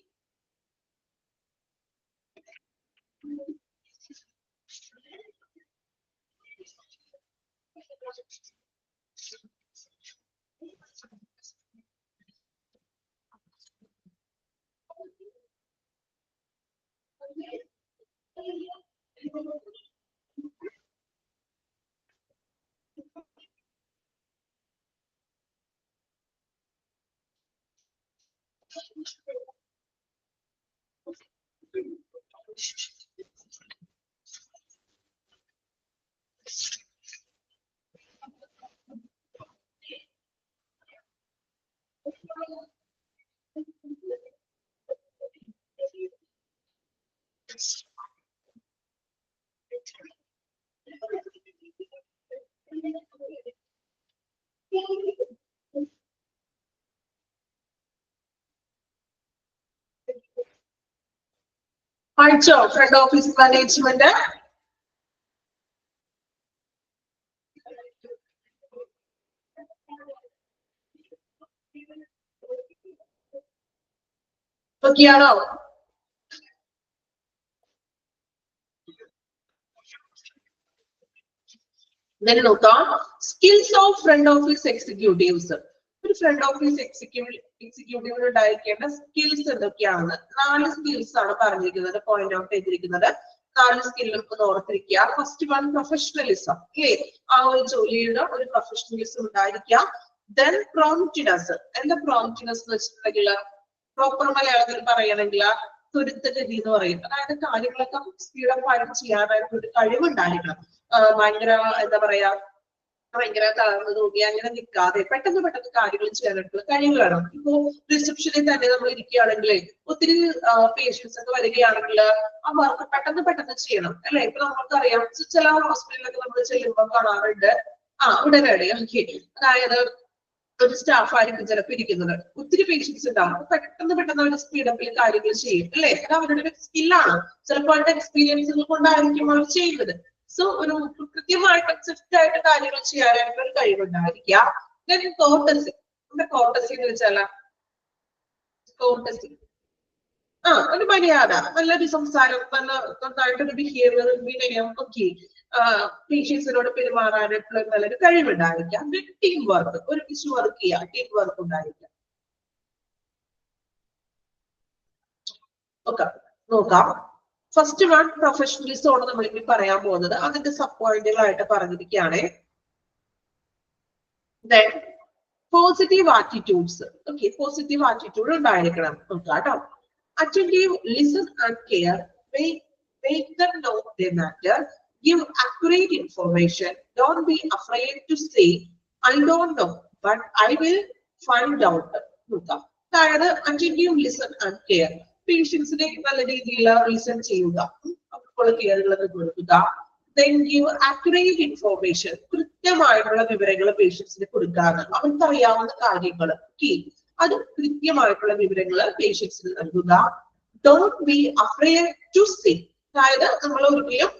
പഠിച്ചോ ഫ്രണ്ട് ഓഫീസ് മാനേജ്മെന്റ്? ഓക്കെയാണോ? then നോക്കാം skills of front office executives. ഒരു ഫ്രണ്ട് ഓഫീസ് എക്സിക്യൂട്ടീവിന് ഉണ്ടായിരിക്കേണ്ട സ്കിൽസ് എന്തൊക്കെയാണ്? 4 സ്കിൽസ് ആണ് പറഞ്ഞിരിക്കുന്നത്, പോയിന്റ് ഔട്ട് ചെയ്തിരിക്കുന്നത്. 4 സ്കില്ലും ഒന്ന് ഓർത്തിരിക്കുക. First one professionalism. അല്ലേ, ആ ഒരു ജോലിയുടെ ഒരു പ്രൊഫഷണലിസം ഉണ്ടായിരിക്കാം. ദെൻ പ്രോംപ്റ്റ്നെസ്. എന്താ പ്രോംപ്റ്റ്നെസ് എന്ന് വെച്ചിട്ടുണ്ടെങ്കിൽ പ്രോപ്പർ മലയാളത്തിൽ പറയണമെങ്കിൽ തുരുത്തഗതി എന്ന് പറയും. അതായത് കാര്യങ്ങളൊക്കെ സ്പീഡപ്പായിട്ട് ചെയ്യാനായിട്ട് ഒരു കഴിവുണ്ടായിരിക്കണം. ഭയങ്കര എന്താ പറയാ ഭയങ്കര തളർന്നു തൂങ്ങി അങ്ങനെ നിൽക്കാതെ പെട്ടെന്ന് കാര്യങ്ങൾ ചെയ്യാനായിട്ടുള്ള കഴിവ് വേണം. ഇപ്പോ റിസപ്ഷനിൽ തന്നെ നമ്മൾ ഇരിക്കുകയാണെങ്കിൽ ഒത്തിരി പേഷ്യൻസ് ഒക്കെ വരികയാണെങ്കിൽ ആ വർക്ക് പെട്ടെന്ന് ചെയ്യണം അല്ലെ. ഇപ്പൊ നമുക്കറിയാം ചില ഹോസ്പിറ്റലിലൊക്കെ നമ്മൾ ചെല്ലുമ്പോൾ കാണാറുണ്ട് ഉടനടി ഓക്കെ, അതായത് ഒരു സ്റ്റാഫ് ആയിരിക്കും ചിലപ്പോൾ ഇരിക്കുന്നത്, ഒത്തിരി പേഷ്യൻസ് ഉണ്ടാവും, പെട്ടെന്ന് അവർ സ്പീഡപ്പിൽ കാര്യങ്ങൾ ചെയ്യും അല്ലെ. അത് അവരുടെ ഒരു സ്കില്ലാണ്, ചിലപ്പോൾ അവരുടെ എക്സ്പീരിയൻസുകൾ കൊണ്ടായിരിക്കും അവർ ചെയ്യുന്നത്. സോ ഒരു കൃത്യമായിട്ട് സ്വിഫ്റ്റ് ആയിട്ട് കാര്യങ്ങൾ ചെയ്യാനായിട്ട് ഒരു കഴിവുണ്ടായിരിക്കാം. കോർട്ടസി. എന്താ കോർട്ടസി എന്ന് വെച്ചാൽ കോർട്ടസി ഒരു മര്യാദ, നല്ലൊരു സംസാരം, നന്നായിട്ടൊരു ബിഹേവിയർ, വിനയം ഒക്കെ പേഷ്യൻസിനോട് പെരുമാറാനായിട്ടുള്ള നല്ലൊരു കഴിവുണ്ടായിരിക്കാം. ടീം വർക്ക്, ഒരുമിച്ച് വർക്ക് ചെയ്യാം, ടീം വർക്ക് ഉണ്ടായിരിക്കാം. ഓക്കെ, നോക്കാം. ഫസ്റ്റ് വൺ പ്രൊഫഷണലിസം ആണ് നമ്മൾ ഇനി പറയാൻ പോകുന്നത്. അതിന്റെ സബ് പോയിന്റുകളായിട്ട് പറഞ്ഞിരിക്കുകയാണ്. Then positive attitudes. Okay, positive attitude ഉണ്ടായിരിക്കണം. നോക്കാം കേട്ടോ. Attentive, listen and care. Make them know they matter. Give accurate information. Don't be afraid to say, I don't know, but I will find out. നോക്കാം. അതായത് attentive, listen and care. പേഷ്യൻസിനെ നല്ല രീതിയിൽ listen ചെയ്യുക, അവർക്കുള്ള കെയറുകളൊക്കെ കൊടുക്കുക. Then give accurate information. കൃത്യമായിട്ടുള്ള വിവരങ്ങൾ പേഷ്യൻസിന് കൊടുക്കാറ്, അവർക്കറിയാവുന്ന കാര്യങ്ങൾ അത് കൃത്യമായിട്ടുള്ള വിവരങ്ങൾ പേഷ്യൻസിന് നൽകുക. Don't be afraid to say. അതായത് നമ്മൾ ഒരിക്കലും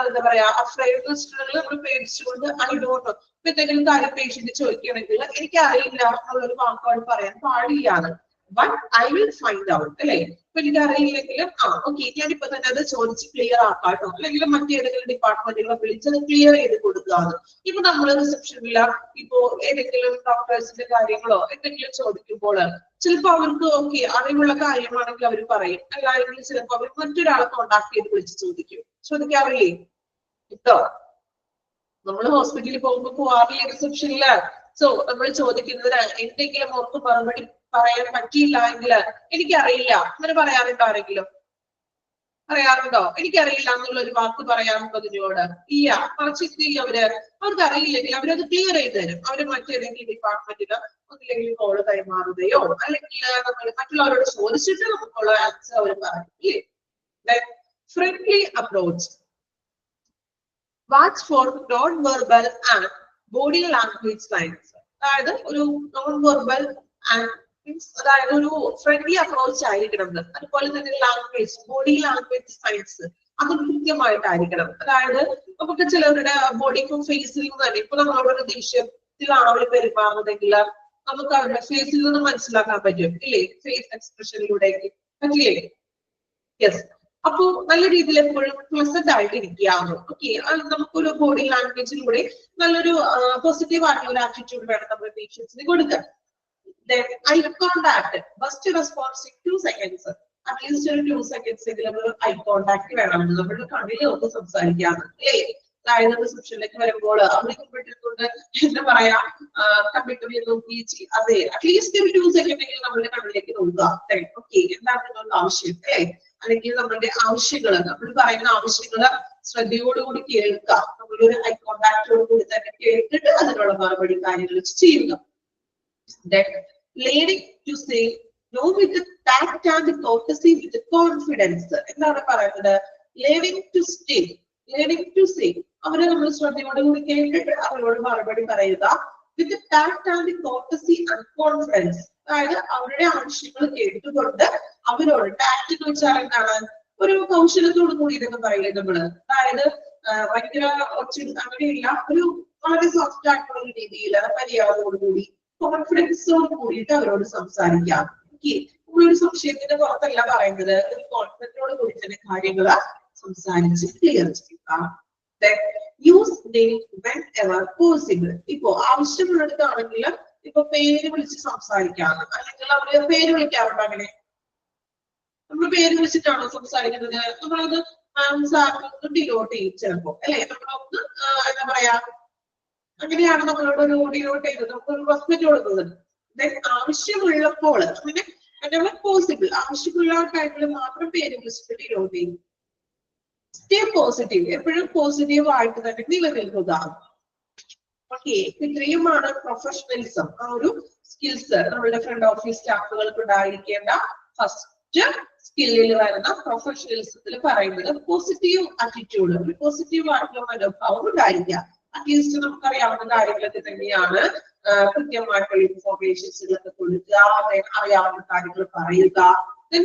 എന്താ പറയാ, അഫ്രൈഡ് നമ്മൾ പേടിച്ചുകൊണ്ട് ഐ ഡോണ്ട് നോ, ഇപ്പൊ എന്തെങ്കിലും കാര്യം പേഷ്യന്റ് ചോദിക്കുകയാണെങ്കിൽ എനിക്ക് അറിയില്ല എന്നുള്ളൊരു വാക്കോട് പറയാൻ പാടില്ലാണ്. But I will find out, അല്ലെ? ഇപ്പൊ എനിക്ക് അറിയില്ലെങ്കിലും ഓക്കെ ഞാനിപ്പോ തന്നെ അത് ചോദിച്ച് ക്ലിയർ ആക്കാട്ടോ, അല്ലെങ്കിൽ മറ്റേതെങ്കിലും ഡിപ്പാർട്ട്മെന്റുകളെ വിളിച്ചത് ക്ലിയർ ചെയ്ത് കൊടുക്കാന്ന്. ഇപ്പൊ നമ്മൾ റിസപ്ഷനില്ല, ഇപ്പോ ഏതെങ്കിലും ഡോക്ടേഴ്സിന്റെ കാര്യങ്ങളോ എന്തെങ്കിലും ചോദിക്കുമ്പോൾ ചിലപ്പോ അവർക്ക് ഓക്കെ അറിവുള്ള കാര്യമാണെങ്കിൽ അവർ പറയും, അല്ലെങ്കിൽ ചിലപ്പോ അവർ മറ്റൊരാളെ കോണ്ടാക്ട് ചെയ്ത് വിളിച്ച് ചോദിക്കാറില്ലേ? കേട്ടോ, നമ്മൾ ഹോസ്പിറ്റലിൽ പോകുമ്പോൾ പോവാറില്ലേ റിസപ്ഷനില്? സോ നമ്മൾ ചോദിക്കുന്നത് എന്തെങ്കിലും അവർക്ക് മറുപടി പറയാൻ പറ്റിയില്ല എങ്കിൽ എനിക്കറിയില്ല അങ്ങനെ പറയാറുണ്ടോ? ആരെങ്കിലും പറയാറുണ്ടോ? എനിക്കറിയില്ല എന്നുള്ള ഒരു വാക്ക് പറയാറുണ്ടോ ഇതിനോട്? ഇല്ല. മറിച്ച് അവർക്ക് അറിയില്ലെങ്കിൽ അവരത് ക്ലിയർ ചെയ്ത് തരും. അവര് മറ്റേതെങ്കിലും ഡിപ്പാർട്ട്മെന്റിന് ഒന്നില്ലെങ്കിൽ കോള് കൈമാറുകയോ അല്ലെങ്കിൽ നമ്മൾ മറ്റുള്ളവരോട് ചോദിച്ചിട്ട് നമുക്കുള്ള ആൻസർ അവർ പറയും. Friendly approach. Watch four non verbal and body language science. അതായത് ഒരു നോൺ വെർബൽ ആൻഡ് അതായത് ഒരു ഫ്രണ്ട്ലി അപ്രോച്ച് ആയിരിക്കണം. അതുപോലെ തന്നെ ലാംഗ്വേജ്, ബോഡി ലാംഗ്വേജ് സയൻസ് അത് കൃത്യമായിട്ടായിരിക്കണം. അതായത് നമുക്ക് ചിലവരുടെ ബോഡിക്കും ഫേസിൽ നിന്ന് തന്നെ, ഇപ്പൊ നമ്മളോടൊരു ദേഷ്യത്തിലാണ് അവർ പെരുമാറുന്നതെങ്കിൽ നമുക്ക് അവരുടെ ഫേസിൽ നിന്ന് മനസ്സിലാക്കാൻ പറ്റും, ഇല്ലേ? ഫേസ് എക്സ്പ്രഷനിലൂടെ പറ്റില്ലേ? യെസ്. അപ്പൊ നല്ല രീതിയിൽ എപ്പോഴും പ്ലസന്റ് ആയിട്ട് ഇരിക്കാമോ? ഓക്കെ, നമുക്കൊരു ബോഡി ലാംഗ്വേജിലൂടെ നല്ലൊരു പോസിറ്റീവ് ആയിട്ടുള്ള ഒരു ആറ്റിറ്റ്യൂഡ് വേണം നമ്മുടെ പേഷ്യൻസിന് കൊടുക്കാൻ. Then eye contact, first response in 2 seconds. At least 2 seconds eye contact വേണം. നമ്മുടെ കണ്ണിൽ ഒന്ന് സംസാരിക്കാം, അല്ലേ? അതായത് റിസപ്ഷനിലേക്ക് വരുമ്പോൾ അവർക്ക് പെട്ടെന്ന് എന്താ പറയാ, കമ്പ്യൂട്ടറിൽ നോക്കി അതെ അറ്റ്ലീസ്റ്റ് 2 സെക്കൻഡെങ്കിൽ നമ്മുടെ കണ്ണിലേക്ക് നോക്കുക. ഓക്കെ, എന്താണ് നിങ്ങളുടെ ആവശ്യം, അല്ലേ? അല്ലെങ്കിൽ നമ്മളുടെ ആവശ്യങ്ങൾ, നമ്മൾ പറയുന്ന ആവശ്യങ്ങൾ ശ്രദ്ധയോടുകൂടി കേൾക്കുക. നമ്മളൊരു ഐ കോണ്ടാക്ടോട് കൂടി തന്നെ കേട്ടിട്ട് അതിനുള്ള മറുപടി കാര്യങ്ങൾ ചെയ്യുക. Then learning to say no with tact and courtesy with confidence. എന്താണ് പറയുന്നത്? learning to say അവരെ നമ്മൾ ശ്രദ്ധയോടുകൂടി കേട്ടിട്ട് അവരോട് മറുപടി പറയുക. with tact and courtesy and confidence. അതായത് അവരുടെ ആവശ്യങ്ങൾ കേട്ടുകൊണ്ട് അവരോട്, ടാക്ട് എന്ന് വെച്ചാൽ എന്താണ്? ഒരു കൗശലത്തോട് കൂടി ഇതൊക്കെ പറയില്ലേ നമ്മള്? അതായത് ഭയങ്കര അങ്ങനെയില്ല, ഒരു വളരെ സോഫ്റ്റ് ആയിട്ടുള്ള ഒരു രീതിയിൽ മര്യാദയോടുകൂടി കോൺഫിഡൻസോട് കൂടിയിട്ട് അവരോട് സംസാരിക്കാം. നമ്മളൊരു സംശയത്തിന്റെ പുറത്തല്ല പറയുന്നത്, ഒരു കോൺഫിഡൻസോട് കൂടി തന്നെ കാര്യങ്ങൾ സംസാരിച്ച് ക്ലിയർ ചെയ്യുക. Use name whenever possible. ഇപ്പോ ആവശ്യമുള്ളിടത്താണെങ്കിൽ ഇപ്പൊ പേര് വിളിച്ച് സംസാരിക്കാം, അല്ലെങ്കിൽ അവര് പേര് വിളിക്കാറുണ്ട്. അങ്ങനെ നമ്മൾ പേര് വിളിച്ചിട്ടാണോ സംസാരിക്കുന്നത്? നമ്മളത് സാറിനൊന്ന് ഡിനോട്ട് ചെയ്യും ചിലപ്പോ, അല്ലെ? നമ്മളൊന്ന് എന്താ പറയാ, അങ്ങനെയാണ് നമ്മളോട് ഒരു ഡിനോട്ട് ചെയ്തത്, നമുക്കൊരു റെസ്പെക്ട് കൊടുക്കുന്നത്. ആവശ്യമുള്ളപ്പോൾ അങ്ങനെ പോസിബിൾ, ആവശ്യമുള്ള ടൈമിൽ മാത്രം പേര് വിളിച്ചിട്ട് ഡിനോട്ട് ചെയ്യും. സ്റ്റേ പോസിറ്റീവ്, എപ്പോഴും പോസിറ്റീവ് ആയിട്ട് തന്നെ നിലനിൽക്കുക. ഓക്കെ, ഇത്രയുമാണ് പ്രൊഫഷണലിസം, ആ ഒരു സ്കിൽസ് നമ്മളുടെ ഫ്രണ്ട് ഓഫീസ് സ്റ്റാഫുകൾക്ക് ഉണ്ടായിരിക്കേണ്ട ഫസ്റ്റ് സ്കില്ലിൽ വരുന്ന പ്രൊഫഷണലിസത്തിൽ പറയുന്നത് പോസിറ്റീവ് ആറ്റിറ്റ്യൂഡ്, ഒരു പോസിറ്റീവ് ആയിട്ടുള്ള മനോഭാവം ഉണ്ടായിരിക്കുക. അറ്റ്ലീസ്റ്റ് നമുക്കറിയാവുന്ന കാര്യങ്ങളൊക്കെ തന്നെയാണ്. കൃത്യമായിട്ടുള്ള ഇൻഫോർമേഷൻസുകളൊക്കെ കൊടുക്കുക, അറിയാവുന്ന കാര്യങ്ങൾ പറയുക.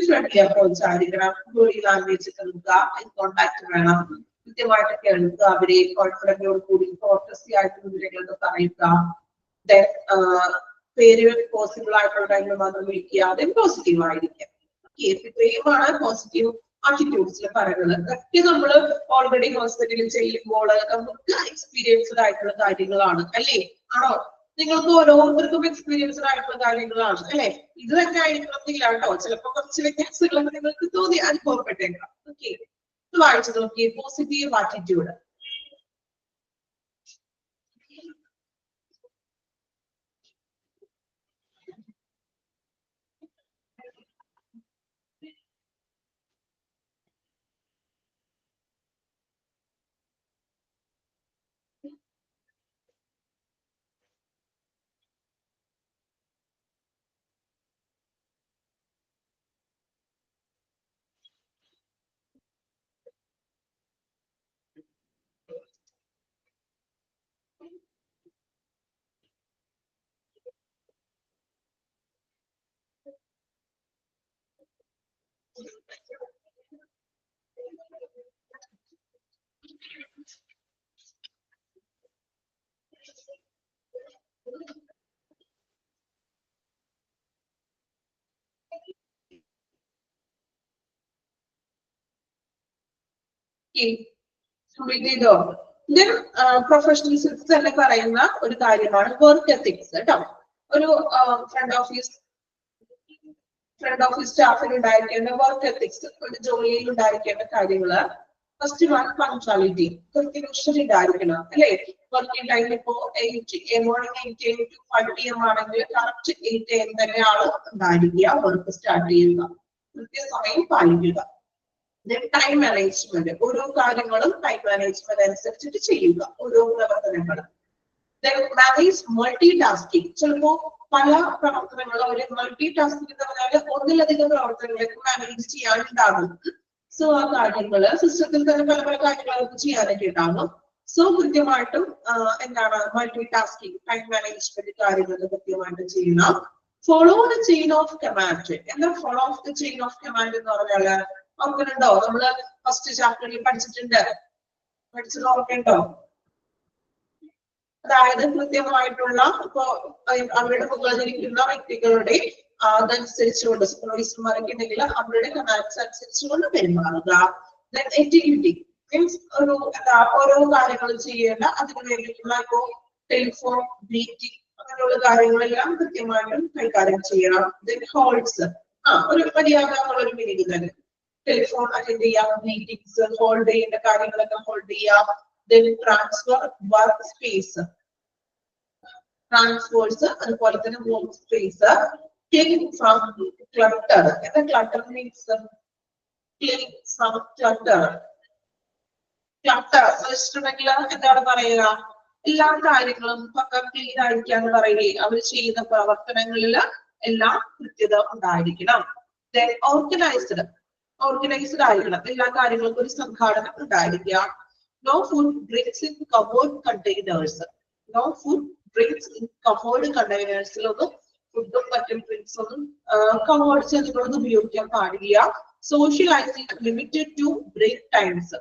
ഫ്രണ്ട്ലി അപ്രോച്ച് ആയിരിക്കണം, ബോഡി ലാംഗ്വേജ് കേൾക്കുക, ഐ കോണ്ടാക്ട് വേണം, കൃത്യമായിട്ട് കേൾക്കുക, അവരെ കോൺഫിഡന്റോട് കൂടി കോർട്ടസി ആയിട്ടുള്ള വിവരങ്ങളൊക്കെ പറയുക. പേര് പോസിബിൾ ആയിട്ടുള്ള ടൈമിൽ മാത്രം വിളിക്കുക, അതും പോസിറ്റീവ് ആയിരിക്കാം. ഇത്രയുമാണ് പോസിറ്റീവ് ആറ്റിറ്റ്യൂഡ്സിൽ പറയുന്നത്. ഇതൊക്കെ നമ്മൾ ഓൾറെഡി ഹോസ്പിറ്റലിൽ ചെയ്യുമ്പോൾ നമുക്ക് എക്സ്പീരിയൻസ്ഡ് ആയിട്ടുള്ള കാര്യങ്ങളാണ്, അല്ലേ? ആണോ? നിങ്ങൾക്ക് ഓരോരുത്തർക്കും എക്സ്പീരിയൻസ്ഡ് ആയിട്ടുള്ള കാര്യങ്ങളാണ് അല്ലെ. ഇത് തന്നെ ആയിരിക്കണമെന്നില്ല കേട്ടോ, ചിലപ്പോൾ കുറച്ച് വ്യത്യാസങ്ങളൊക്കെ നിങ്ങൾക്ക് തോന്നി അനുഭവപ്പെട്ടേക്കാം. ഓക്കെ, വായിച്ചു നോക്കിയേ. Positive attitude. പ്രൊഫഷണൽസ് തന്നെ പറയുന്ന ഒരു കാര്യമാണ് വർക്ക് എത്തിക്സ് കേട്ടോ. ഒരു ഫ്രണ്ട് ഓഫീസ് സ്റ്റാഫിന് ഉണ്ടായിരിക്കേണ്ട വർക്ക് എത്തിക്സ്, ഒരു ജോലിയിൽ ഉണ്ടായിരിക്കേണ്ട കാര്യങ്ങള്. ഫസ്റ്റ് വൺ പങ്ക്ച്വാലിറ്റി, കൃത്യനിഷ്ഠ ഉണ്ടായിരിക്കണം അല്ലെ. വർക്കിംഗ് ടൈം ഇപ്പോ മോർണിംഗ് 8 AM to 5 PM ആണെങ്കിൽ കറക്റ്റ് 8 AM തന്നെ ആള് ഉണ്ടായിരിക്കുക, വർക്ക് സ്റ്റാർട്ട് ചെയ്യുക, കൃത്യസമയം പാലിക്കുക. ടൈം മാനേജ്മെന്റ്, ഓരോ കാര്യങ്ങളും ടൈം മാനേജ്മെന്റ് അനുസരിച്ചിട്ട് ചെയ്യുക, ഓരോ പ്രവർത്തനങ്ങളും. മാനേജ് മൾട്ടി ടാസ്കിങ്, ചിലപ്പോ പല പ്രവർത്തനങ്ങളും ഒരു മൾട്ടി ടാസ്കിങ് എന്ന് പറഞ്ഞാൽ ഒന്നിലധികം പ്രവർത്തനങ്ങൾക്ക് മാനേജ് ചെയ്യാനുണ്ടാകും. സോ ആ കാര്യങ്ങള് സിസ്റ്റത്തിൽ തന്നെ പല പല കാര്യങ്ങളൊക്കെ ചെയ്യാനൊക്കെ ഉണ്ടാകും. സോ കൃത്യമായിട്ടും എന്താണ് മൾട്ടി ടാസ്കിങ്, ടൈം മാനേജ്മെന്റ് കാര്യങ്ങൾ കൃത്യമായിട്ട് ചെയ്യണം. Follow the chain of command. എന്താ follow of the chain of command എന്ന് പറഞ്ഞാല് ഓർക്കുന്നുണ്ടോ? നമ്മള് ഫസ്റ്റ് ചാപ്റ്ററിൽ പഠിച്ചത് ഓർക്കുന്നുണ്ടോ? അതായത് കൃത്യമായിട്ടുള്ള ഇപ്പോ അവരുടെ മുകളിലിരിക്കുന്ന വ്യക്തികളുടെ അതനുസരിച്ചുകൊണ്ട് സൂപ്പർവൈസർമാരൊക്കെ ഉണ്ടെങ്കിൽ അവരുടെ കമാൻഡ്സ് അനുസരിച്ചുകൊണ്ട് പെരുമാറുക. എറ്റിക്യൂട്ടി മീൻസ് ഒരു ഓരോ കാര്യങ്ങളും ചെയ്യേണ്ട അതിന് വേണ്ടിയിട്ടുള്ള ഇപ്പോ ടെലിഫോൺ മീറ്റിംഗ് അങ്ങനെയുള്ള കാര്യങ്ങളെല്ലാം കൃത്യമായിട്ടും കൈകാര്യം ചെയ്യണം. ഹോൾഡ്സ്, ഒരു മര്യാദ ഒരു മീനിങ് തന്നെ. ടെലിഫോൺ അറ്റൻഡ് ചെയ്യാം, മീറ്റിംഗ്സ് ഹോൾഡ് ചെയ്യേണ്ട കാര്യങ്ങളൊക്കെ ഹോൾഡ് ചെയ്യാം. ട്രാൻസ്ഫർ വർക്ക് സ്പേസ്, ട്രാൻസ്ഫേഴ്സ്, അതുപോലെ തന്നെ work space. Clean from clutter. എന്താ clutter means? Clean from clutter. Clutter വെച്ചിട്ടുണ്ടെങ്കിൽ എന്താണ് പറയുക? എല്ലാ കാര്യങ്ങളും പക്ക ക്ലീൻ ആയിരിക്കാന്ന് പറയുകയെ അവർ ചെയ്യുന്ന പ്രവർത്തനങ്ങളിൽ എല്ലാം കൃത്യത ഉണ്ടായിരിക്കണം. ഓർഗനൈസ്ഡ് ആയിരിക്കണം, എല്ലാ കാര്യങ്ങൾക്കും ഒരു സംഘാടനം ഉണ്ടായിരിക്കുക. No food drinks in covered containers. No food drinks in covered containers. ഫുഡും മറ്റും ഡ്രിങ്ക്സ് ഒന്നും കവേർഡ് ചെയ്തിട്ടൊന്നും ഉപയോഗിക്കാൻ പാടില്ല. Socialising limited to break times.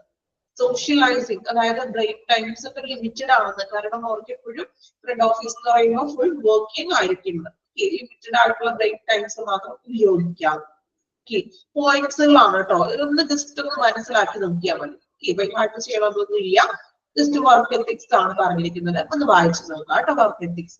Socialising അതായത് ബ്രേക്ക് ടൈംസ് ഒക്കെ ലിമിറ്റഡ് ആണെന്ന്. കാരണം അവർക്ക് എപ്പോഴും ഫ്രണ്ട് ഓഫീസ് എന്ന് പറയുമ്പോൾ ഫുൾ വർക്കിംഗ് ആയിരിക്കുന്നത്. ലിമിറ്റഡ് ആയിട്ടുള്ള ബ്രേക്ക് ടൈംസ് മാത്രം ഉപയോഗിക്കാം. പോയിന്റ്സുകളാണ് കേട്ടോ, ഇതൊന്ന് ജസ്റ്റ് ഒന്ന് മനസ്സിലാക്കി നോക്കിയാൽ മതി. ബൈഹാർട്ട് ചെയ്യണമെന്നൊന്നും ഇല്ല, ജസ്റ്റ് വർക്ക് എത്തിക്സ് ആണ് പറഞ്ഞിരിക്കുന്നത്. ഒന്ന് വായിച്ചു നോക്കാം കേട്ടോ വർക്ക് എത്തിക്സ്.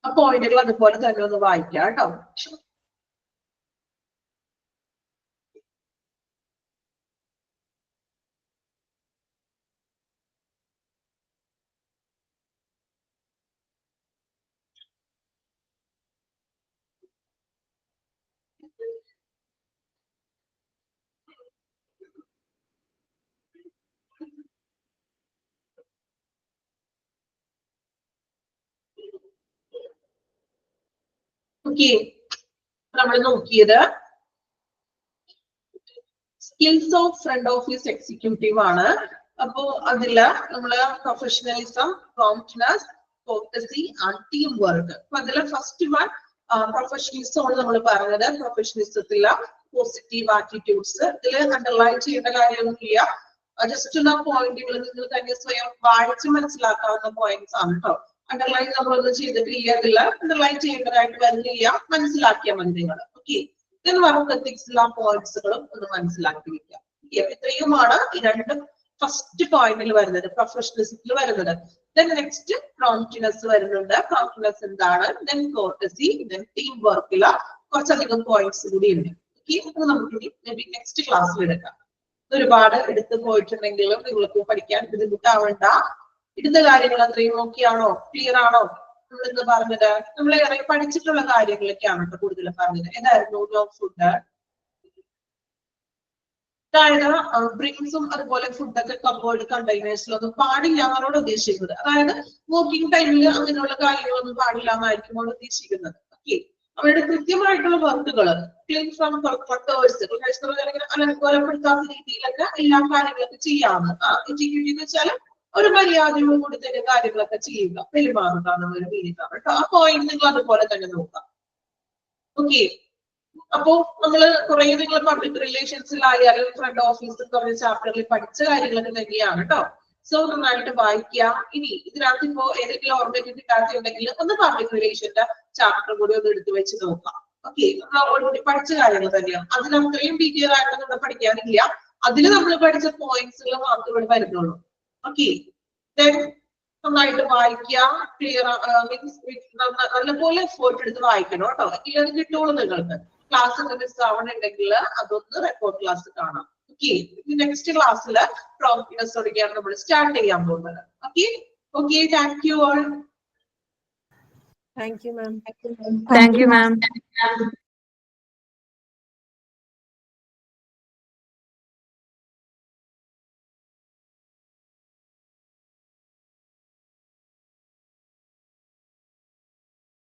ആ പോയിന്റുകൾ അതുപോലെ തന്നെ ഒന്ന് വായിക്കാം കേട്ടോ. ഓക്കെ, നമ്മൾ നോക്കിയത് skills of front office executive ആണ്. അപ്പോ അതില് നമ്മള് പ്രൊഫഷണലിസം, പ്രോംപ്റ്റ്നെസ്, ഫോക്കസി ആൻഡ് ടീം വർക്ക്. അപ്പൊ അതില് ഫസ്റ്റ് വൺ പ്രൊഫഷണലിസം ആണ് നമ്മൾ പറഞ്ഞത്. പ്രൊഫഷണലിസത്തില് പോസിറ്റീവ് ആറ്റിറ്റ്യൂഡ്സ്. ഇതിൽ അണ്ടർലൈൻ ചെയ്യേണ്ട കാര്യമൊന്നുമില്ല. ജസ്റ്റ് ആ പോയിന്റുകൾ നിങ്ങൾ തന്നെ സ്വയം വായിച്ച് മനസ്സിലാക്കാവുന്ന പോയിന്റ്സ് ആണ് കേട്ടോ. അണ്ടർലൈൻ നമ്മളൊന്നും ചെയ്തിട്ടില്ല, ഇതില്ല അണ്ടർലൈൻ ചെയ്യേണ്ടതായിട്ട് വരുന്നില്ല, മനസ്സിലാക്കിയാൽ മതി നിങ്ങൾ. ഓക്കെ, ഇതിന് വർക്ക് എത്തിക്സിൽ ആ പോയിന്റ്സുകളും ഒന്ന് മനസ്സിലാക്കി വെക്കാം. ഇത്രയുമാണ് ഈ രണ്ട് ഫസ്റ്റ് പോയിന്റിൽ വരുന്നത്, പ്രൊഫഷണലിസത്തിൽ വരുന്നത്. ദെൻ നെക്സ്റ്റ് പ്രോംപ്റ്റ്നെസ് വരുന്നുണ്ട്. പ്രോംപ്റ്റ്നെസ് എന്താണ്? ദെൻ കോർട്ടസി, ദെൻ ടീം വർക്കില കുറച്ചധികം പോയിന്റ്സ് കൂടി ഉണ്ട്. ഓക്കെ, അത് നമുക്ക് ഇനി നെക്സ്റ്റ് ക്ലാസ്സിൽ എടുക്കാം. ഒരുപാട് എടുത്തു പോയിട്ടുണ്ടെങ്കിലും നിങ്ങൾക്ക് പഠിക്കാൻ ബുദ്ധിമുട്ടാവണ്ട. ഇടുന്ന കാര്യങ്ങൾ അത്രയും ഓക്കെയാണോ, ക്ലിയർ ആണോ? നമ്മളിന്ന് പറഞ്ഞത് നമ്മൾ ഏറെ പഠിച്ചിട്ടുള്ള കാര്യങ്ങളൊക്കെയാണ് കേട്ടോ കൂടുതലും പറഞ്ഞത്. ഏതായിരുന്നു? നോ ഫുഡ്, അതായത് ഡ്രിങ്ക്സും അതുപോലെ ഫുഡൊക്കെ കമ്പോർഡ് കണ്ടെയ്നേഴ്സിലൊന്നും പാടില്ല എന്നാണ് ഉദ്ദേശിക്കുന്നത്. അതായത് വർക്കിംഗ് ടൈമിൽ അങ്ങനെയുള്ള കാര്യങ്ങളൊന്നും പാടില്ല എന്നായിരിക്കും നമ്മൾ ഉദ്ദേശിക്കുന്നത്. ഓക്കെ, അവരുടെ കൃത്യമായിട്ടുള്ള വർക്കുകൾ ക്ലീൻ ഫ്രം ക്ലട്ടേഴ്സ് അലങ്കോലപ്പെടുത്താത്ത രീതിയിലൊക്കെ എല്ലാ കാര്യങ്ങളൊക്കെ ചെയ്യാവുന്ന എക്സിക്യൂട്ടീവ് എന്ന് വെച്ചാൽ ഒരു മര്യാദയോട് കൂടി തന്നെ കാര്യങ്ങളൊക്കെ ചെയ്യുക, പെരുമാറുക എന്നൊരു മീനിങ് ആണ് കേട്ടോ. ആ പോയിന്റ് നിങ്ങൾ അതുപോലെ തന്നെ നോക്കാം. ഓക്കെ, അപ്പോ നമ്മള് കുറെ നിങ്ങൾ പബ്ലിക് റിലേഷൻസിലായാലും ഫ്രണ്ട് ഓഫീസ് കുറേ ചാപ്റ്ററിൽ പഠിച്ച കാര്യങ്ങളൊക്കെ തന്നെയാണ് കേട്ടോ. സോ നന്നായിട്ട് വായിക്കുക. ഇനി ഇതിനകത്ത് ഇപ്പോ ഏതെങ്കിലും ഓർമ്മയ്ക്ക് കിട്ടാത്തുണ്ടെങ്കിൽ ഒന്ന് പബ്ലിക് റിലേഷന്റെ ചാപ്റ്റർ കൂടി ഒന്ന് എടുത്തു വെച്ച് നോക്കാം. ഓക്കെ, നമ്മൾ ഓൾറെഡി പഠിച്ച കാര്യങ്ങൾ തന്നെയാണ്. അതിന് അത്രയും ഡീറ്റെയിൽ ആയിട്ട് നമ്മൾ പഠിക്കാനില്ല. അതിൽ നമ്മൾ പഠിച്ച പോയിന്റ്സുകൾ മാത്രമേ ഇവിടെ വരുന്നുള്ളൂ. ഓക്കെ, നന്നായിട്ട് വായിക്കുക. ക്ലിയർ മീൻസ് നല്ലപോലെ എഫേർട്ട് എടുത്ത് വായിക്കണം കേട്ടോ. എങ്കിലും അത് കിട്ടുള്ളൂ നിങ്ങൾക്ക്. ക്ലാസ് ഒക്കെ മിസ് ആവണമെങ്കിൽ അതൊന്ന് റെക്കോർഡ് ക്ലാസ് കാണാം. ഓക്കെ, നെക്സ്റ്റ് ക്ലാസ്സിൽ പ്രോംപ്റ്റ്നെസ്സോടെയാണ് നമ്മൾ സ്റ്റാർട്ട് ചെയ്യാൻ പോകുന്നത്. Okay okay, thank you all. Thank you, ma'am.